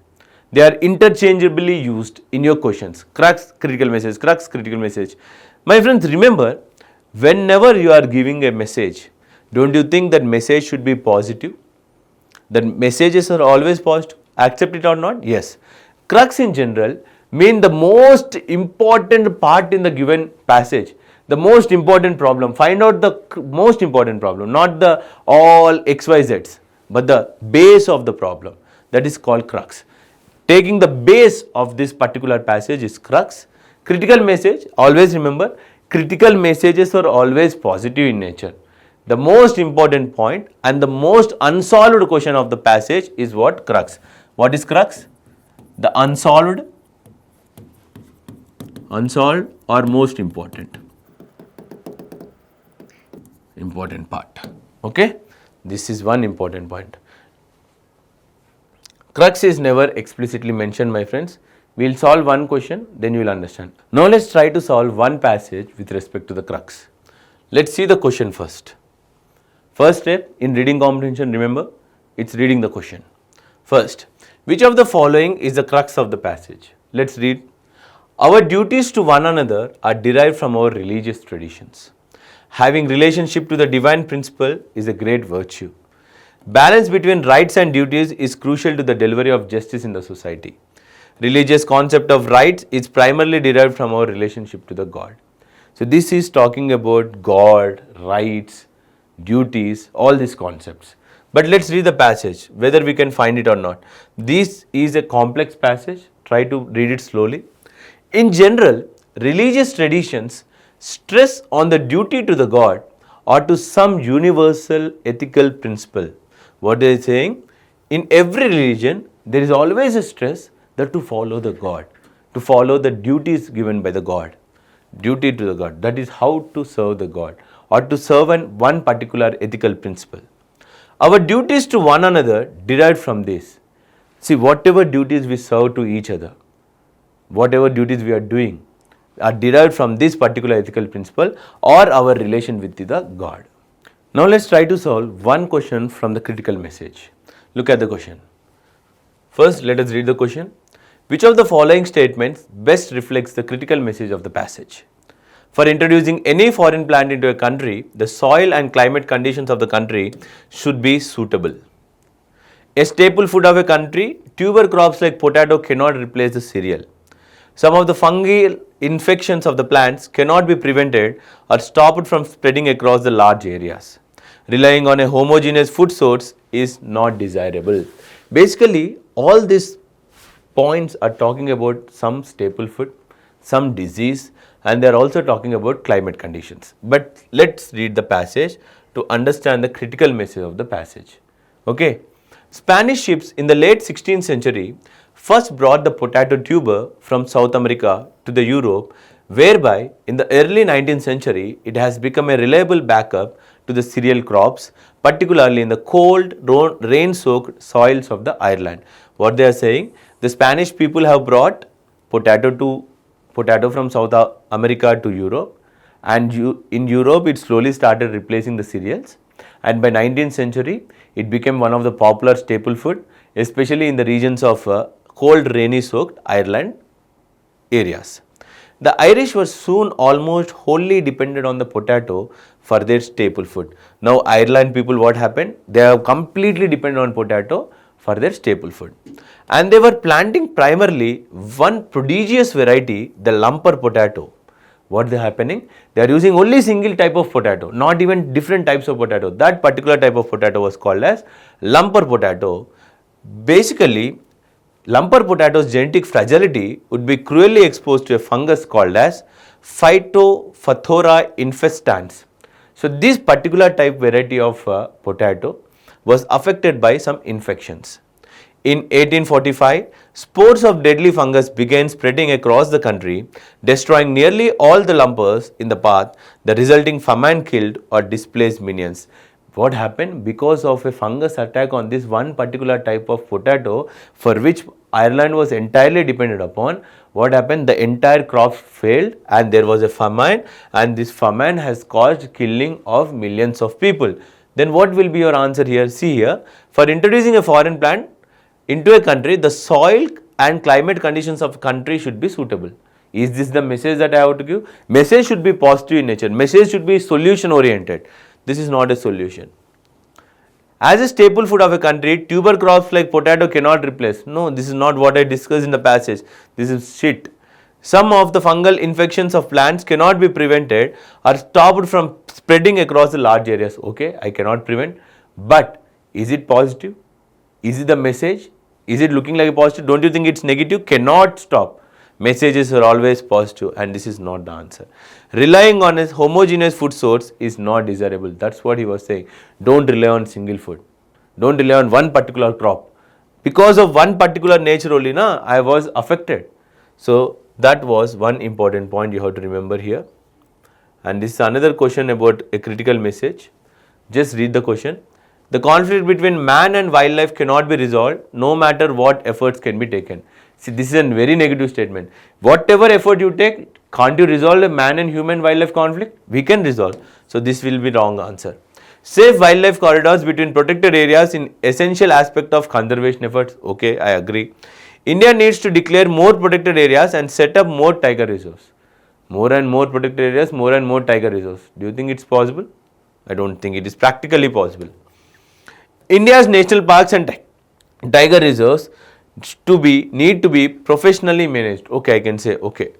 They are interchangeably used in your questions. Crux, critical message, crux, critical message. My friends, remember, whenever you are giving a message, don't you think that message should be positive? That messages are always positive, accept it or not? Yes. Crux in general mean the most important part in the given passage, the most important problem. Find out the most important problem, not the all XYZs, but the base of the problem. That is called crux. Taking the base of this particular passage is crux. Critical message, always remember, critical messages are always positive in nature. The most important point and the most unsolved question of the passage is what? Crux. What is crux? The unsolved or most important part. Okay, this is one important point. Crux is never explicitly mentioned, my friends. We will solve one question, then you will understand. Now let's try to solve one passage with respect to the crux. Let's see the question first. First step in reading comprehension, remember, it's reading the question. First, which of the following is the crux of the passage? Let's read. Our duties to one another are derived from our religious traditions. Having relationship to the divine principle is a great virtue. Balance between rights and duties is crucial to the delivery of justice in the society. Religious concept of rights is primarily derived from our relationship to the God. So this is talking about God, rights, duties, all these concepts. But let's read the passage, whether we can find it or not. This is a complex passage. Try to read it slowly. In general, religious traditions stress on the duty to the God or to some universal ethical principle. What they are saying? In every religion, there is always a stress that to follow the God, to follow the duties given by the God. Duty to the God, that is how to serve the God or to serve one particular ethical principle. Our duties to one another derived from this. See, whatever duties we serve to each other, whatever duties we are doing, are derived from this particular ethical principle or our relation with the God. Now let's try to solve one question from the critical message. Look at the question. First, let us read the question. Which of the following statements best reflects the critical message of the passage? For introducing any foreign plant into a country, the soil and climate conditions of the country should be suitable. A staple food of a country, tuber crops like potato cannot replace the cereal. Some of the fungal infections of the plants cannot be prevented or stopped from spreading across the large areas. Relying on a homogeneous food source is not desirable. Basically, all these points are talking about some staple food, some disease, and they are also talking about climate conditions. But let's read the passage to understand the critical message of the passage. Okay. Spanish ships in the late 16th century first brought the potato tuber from South America to the Europe, whereby in the early 19th century it has become a reliable backup to the cereal crops, particularly in the cold, rain-soaked soils of the Ireland. What they are saying, the Spanish people have brought potato from South America to Europe, and in Europe it slowly started replacing the cereals, and by 19th century it became one of the popular staple food, especially in the regions of cold, rainy soaked Ireland areas. The Irish were soon almost wholly dependent on the potato for their staple food. Now Ireland people, what happened? They are completely dependent on potato for their staple food. And they were planting primarily one prodigious variety, the lumper potato. What is happening? They are using only single type of potato, not even different types of potato. That particular type of potato was called as lumper potato. Basically, lumper potato's genetic fragility would be cruelly exposed to a fungus called as Phytophthora infestans. So this particular type variety of potato was affected by some infections. In 1845, spores of deadly fungus began spreading across the country, destroying nearly all the lumpers in the path. The resulting famine killed or displaced millions. What happened? Because of a fungus attack on this one particular type of potato, for which Ireland was entirely dependent upon, what happened? The entire crop failed and there was a famine, and this famine has caused killing of millions of people. Then what will be your answer here? See here, for introducing a foreign plant into a country, the soil and climate conditions of country should be suitable. Is this the message that I have to give? Message should be positive in nature. Message should be solution oriented. This is not a solution. As a staple food of a country, tuber crops like potato cannot replace. No, this is not what I discussed in the passage. This is shit. Some of the fungal infections of plants cannot be prevented or stopped from spreading across the large areas. Okay, I cannot prevent. But is it positive? Is it the message? Is it looking like a positive? Don't you think it's negative? Cannot stop. Messages are always positive, and this is not the answer. Relying on a homogeneous food source is not desirable. That's what he was saying. Don't rely on single food. Don't rely on one particular crop. Because of one particular nature only, I was affected. So that was one important point you have to remember here. And this is another question about a critical message. Just read the question. The conflict between man and wildlife cannot be resolved no matter what efforts can be taken. See, this is a very negative statement. Whatever effort you take, can't you resolve a man and human wildlife conflict? We can resolve. So this will be wrong answer. Safe wildlife corridors between protected areas in essential aspect of conservation efforts. Okay, I agree. India needs to declare more protected areas and set up more tiger reserves. More and more protected areas, more and more tiger reserves. Do you think it's possible? I don't think it is practically possible. India's national parks and tiger reserves need to be professionally managed. Okay, I can say okay,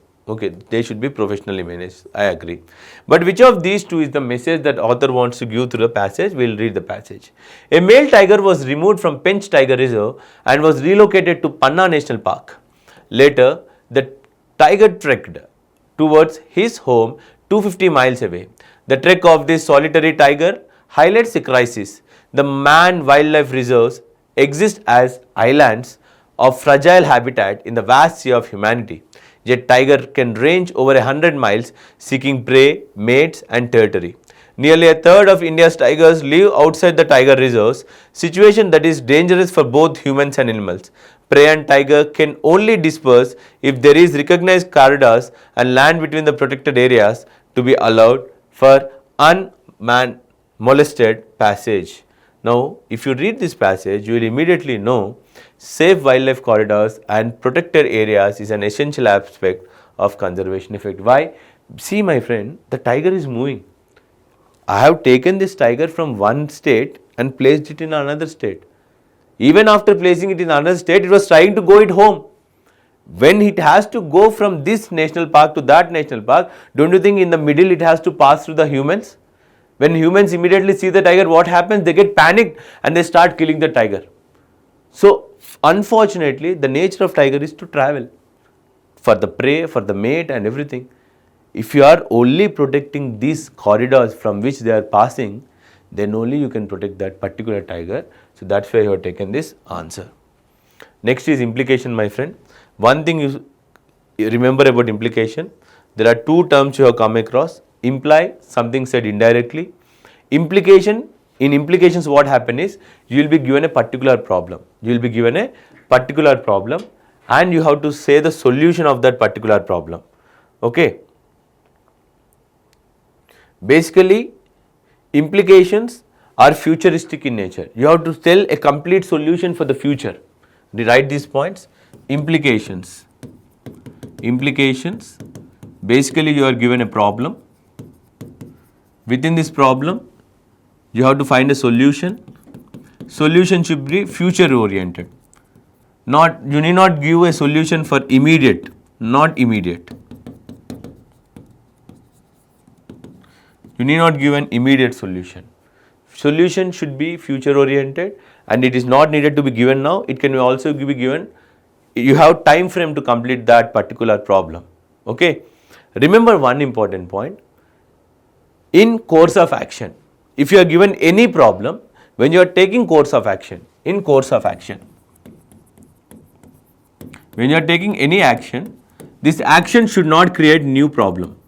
they should be professionally managed. I agree. But which of these two is the message that author wants to give through the passage? We'll read the passage. A male tiger was removed from Pench Tiger Reserve and was relocated to Panna National Park. Later, the tiger trekked towards his home 250 miles away. The trek of this solitary tiger highlights a crisis. The man-wildlife reserves exist as islands of fragile habitat in the vast sea of humanity. Yet tiger can range over 100 miles seeking prey, mates and territory. Nearly a third of India's tigers live outside the tiger reserves, situation that is dangerous for both humans and animals. prey and tiger can only disperse if there is recognized corridors and land between the protected areas to be allowed for unmolested passage. Now, if you read this passage, you will immediately know safe wildlife corridors and protected areas is an essential aspect of conservation effect. Why? See my friend, the tiger is moving. I have taken this tiger from one state and placed it in another state. Even after placing it in another state, it was trying to go it home. When it has to go from this national park to that national park, don't you think in the middle it has to pass through the humans? When humans immediately see the tiger, what happens? They get panicked and they start killing the tiger. So, unfortunately, the nature of tiger is to travel for the prey, for the mate and everything. If you are only protecting these corridors from which they are passing, then only you can protect that particular tiger. So, that's why you have taken this answer. Next is implication, my friend. One thing you remember about implication, there are two terms you have come across. Imply, something said indirectly. Implication, in implications what happen is, you will be given a particular problem. You will be given a particular problem and you have to say the solution of that particular problem. Okay. Basically, implications are futuristic in nature. You have to tell a complete solution for the future. Write these points. Implications. Implications. Basically, you are given a problem. Within this problem, you have to find a solution. Solution should be future oriented. You need not give a solution for immediate, not immediate. You need not give an immediate solution. Solution should be future oriented and it is not needed to be given now. It can also be given, you have time frame to complete that particular problem. Okay. Remember one important point. In course of action, if you are given any problem, when you are taking course of action, in course of action, when you are taking any action, this action should not create new problem.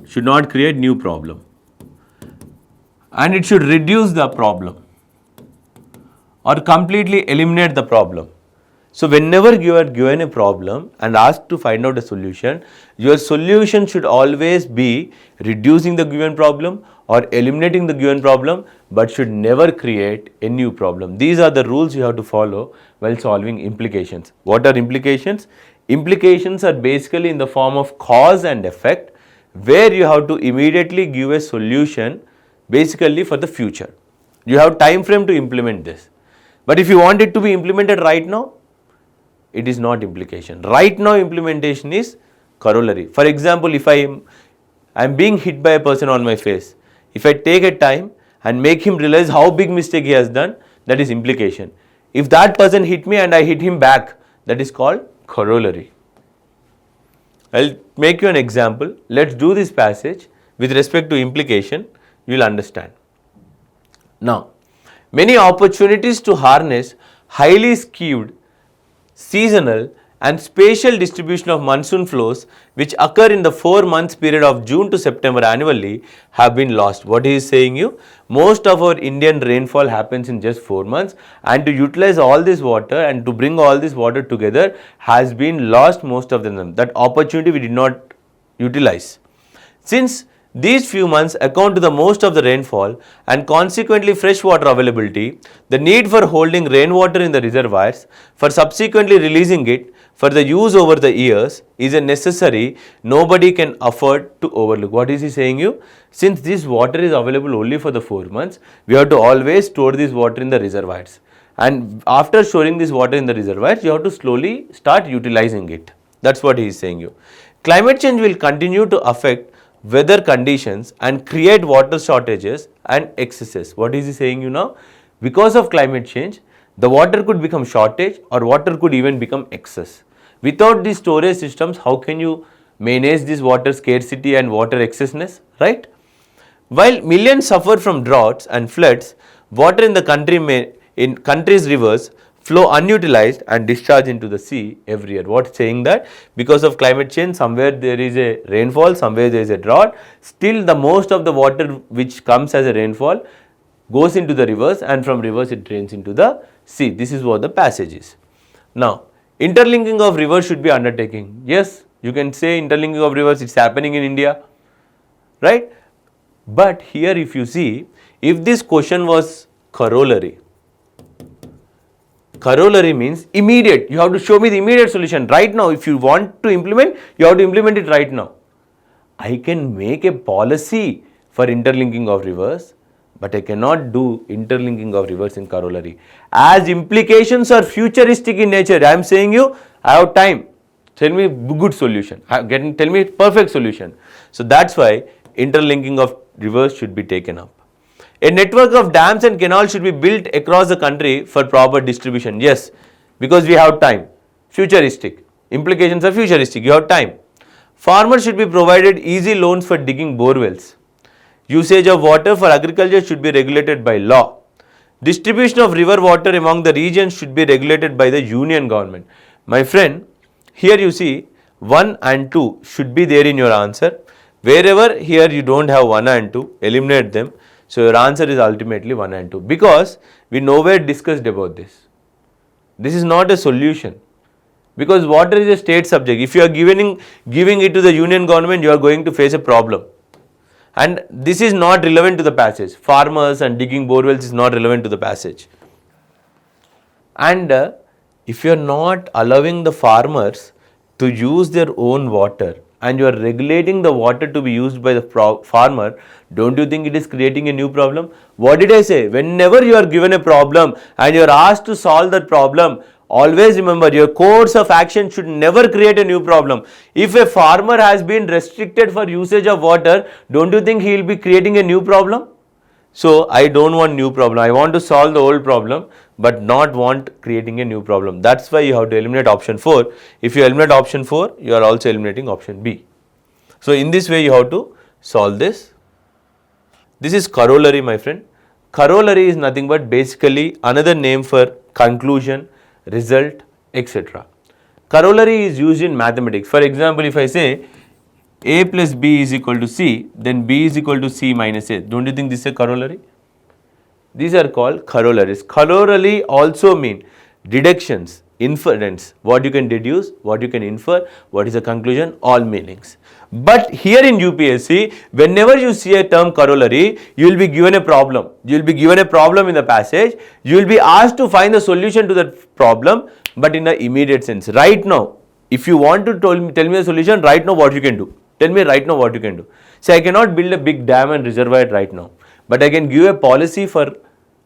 Should not create new problem. And it should reduce the problem or completely eliminate the problem. So, whenever you are given a problem and asked to find out a solution, your solution should always be reducing the given problem or eliminating the given problem, but should never create a new problem. These are the rules you have to follow while solving implications. What are implications? Implications are basically in the form of cause and effect, where you have to immediately give a solution basically for the future. You have time frame to implement this. But if you want it to be implemented right now, it is not implication. Right now implementation is corollary. For example, if I am being hit by a person on my face, if I take a time and make him realize how big mistake he has done, that is implication. If that person hit me and I hit him back, that is called corollary. I'll make you an example. Let's do this passage with respect to implication. You will understand. Now, many opportunities to harness highly skewed seasonal and spatial distribution of monsoon flows which occur in the 4 months period of June to September annually have been lost. What he is saying you? Most of our Indian rainfall happens in just 4 months, and to utilize all this water and to bring all this water together has been lost, most of them. That opportunity we did not utilize. Since these few months account to the most of the rainfall and consequently fresh water availability, the need for holding rainwater in the reservoirs for subsequently releasing it for the use over the years is a necessary nobody can afford to overlook. What is he saying you? Since this water is available only for the 4 months, we have to always store this water in the reservoirs. And after storing this water in the reservoirs, you have to slowly start utilizing it. That's what he is saying you. Climate change will continue to affect weather conditions and create water shortages and excesses. What is he saying you now? Because of climate change, the water could become shortage or water could even become excess. Without these storage systems, how can you manage this water scarcity and water excessness, right? While millions suffer from droughts and floods, water in the country's rivers flow unutilized and discharge into the sea every year. What's saying that? Because of climate change, somewhere there is a rainfall, somewhere there is a drought, still the most of the water which comes as a rainfall goes into the rivers and from rivers it drains into the sea. This is what the passage is. Now, interlinking of rivers should be undertaking. Yes, you can say interlinking of rivers, it's happening in India, right? But here if you see, if this question was corollary, corollary means immediate, you have to show me the immediate solution right now. If you want to implement, you have to implement it right now. I can make a policy for interlinking of rivers, but I cannot do interlinking of rivers in corollary. As implications are futuristic in nature, I am saying you, I have time. Tell me good solution. Tell me perfect solution. So that's why interlinking of rivers should be taken up. A network of dams and canals should be built across the country for proper distribution. Yes, because we have time. Futuristic. Implications are futuristic. You have time. Farmers should be provided easy loans for digging bore wells. Usage of water for agriculture should be regulated by law. Distribution of river water among the regions should be regulated by the union government. My friend, here you see 1 and 2 should be there in your answer. Wherever here you don't have 1 and 2, eliminate them. So your answer is ultimately 1 and 2 because we nowhere discussed about this. This is not a solution because water is a state subject. If you are giving it to the union government, you are going to face a problem. And this is not relevant to the passage. Farmers and digging borewells is not relevant to the passage. And if you are not allowing the farmers to use their own water and you are regulating the water to be used by the farmer, don't you think it is creating a new problem? What did I say? Whenever you are given a problem and you are asked to solve that problem, always remember your course of action should never create a new problem. If a farmer has been restricted for usage of water, don't you think he will be creating a new problem? So I don't want new problem. I want to solve the old problem but not want creating a new problem. That's why you have to eliminate option 4. If you eliminate option 4, you are also eliminating option B. So in this way you have to solve this. This is corollary, my friend. Corollary is nothing but basically another name for conclusion, result, etc. Corollary is used in mathematics. For example, if I say A plus B is equal to C, then B is equal to C minus A. Don't you think this is a corollary? These are called corollaries. Corollary also mean deductions, inference, what you can deduce, what you can infer, what is the conclusion, all meanings. But here in UPSC, whenever you see a term corollary, you will be given a problem. You will be given a problem in the passage. You will be asked to find the solution to that problem, but in the immediate sense. Right now, if you want to tell me the solution, right now what you can do. Tell me right now what you can do. Say I cannot build a big dam and reservoir right now, but I can give a policy for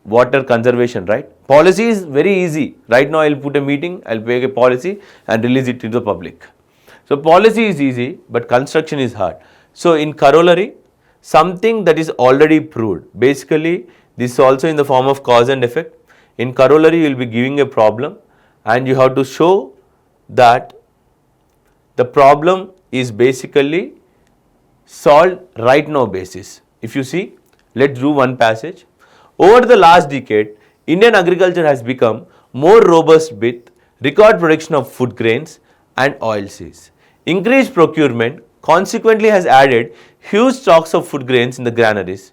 water conservation, right? Policy is very easy. Right now I will put a meeting, I will make a policy and release it to the public. So policy is easy, but construction is hard. So in corollary, something that is already proved. Basically, this is also in the form of cause and effect. In corollary, you will be giving a problem and you have to show that the problem is basically solved right now basis. If you see, let's do one passage. Over the last decade, Indian agriculture has become more robust with record production of food grains and oilseeds. Increased procurement consequently has added huge stocks of food grains in the granaries.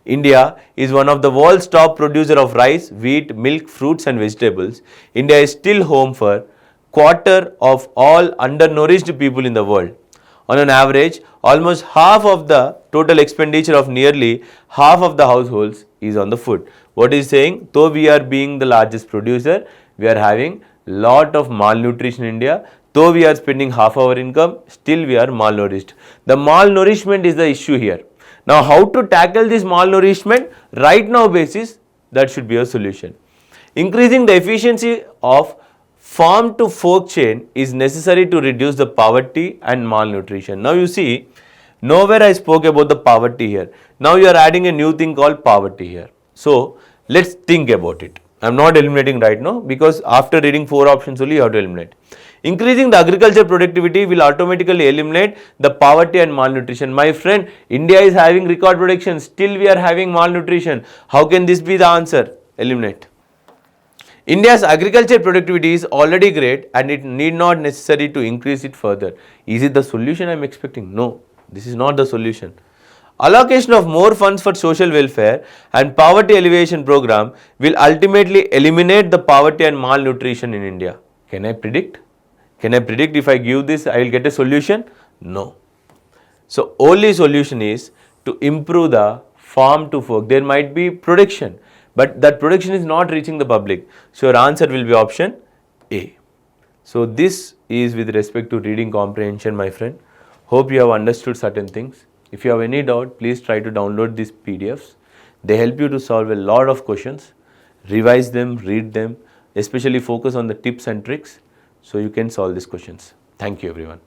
India is one of the world's top producer of rice, wheat, milk, fruits and vegetables. India is still home for quarter of all undernourished people in the world. On an average, almost half of the total expenditure of nearly half of the households is on the food. What is saying? Though we are being the largest producer, we are having lot of malnutrition in India. Though we are spending half our income, still we are malnourished. The malnourishment is the issue here. Now how to tackle this malnourishment? Right now basis, that should be a solution. Increasing the efficiency of farm to fork chain is necessary to reduce the poverty and malnutrition. Now you see, nowhere I spoke about the poverty here. Now you are adding a new thing called poverty here. So let's think about it. I am not eliminating right now because after reading 4 options only you have to eliminate. Increasing the agriculture productivity will automatically eliminate the poverty and malnutrition. My friend, India is having record production, still we are having malnutrition. How can this be the answer? Eliminate. India's agriculture productivity is already great and it need not necessary to increase it further. Is it the solution I am expecting? No, this is not the solution. Allocation of more funds for social welfare and poverty alleviation program will ultimately eliminate the poverty and malnutrition in India. Can I predict? Can I predict if I give this, I will get a solution? No. So, only solution is to improve the farm to fork. There might be production, but that production is not reaching the public. So, your answer will be option A. So, this is with respect to reading comprehension, my friend. Hope you have understood certain things. If you have any doubt, please try to download these PDFs. They help you to solve a lot of questions. Revise them, read them, especially focus on the tips and tricks so you can solve these questions. Thank you, everyone.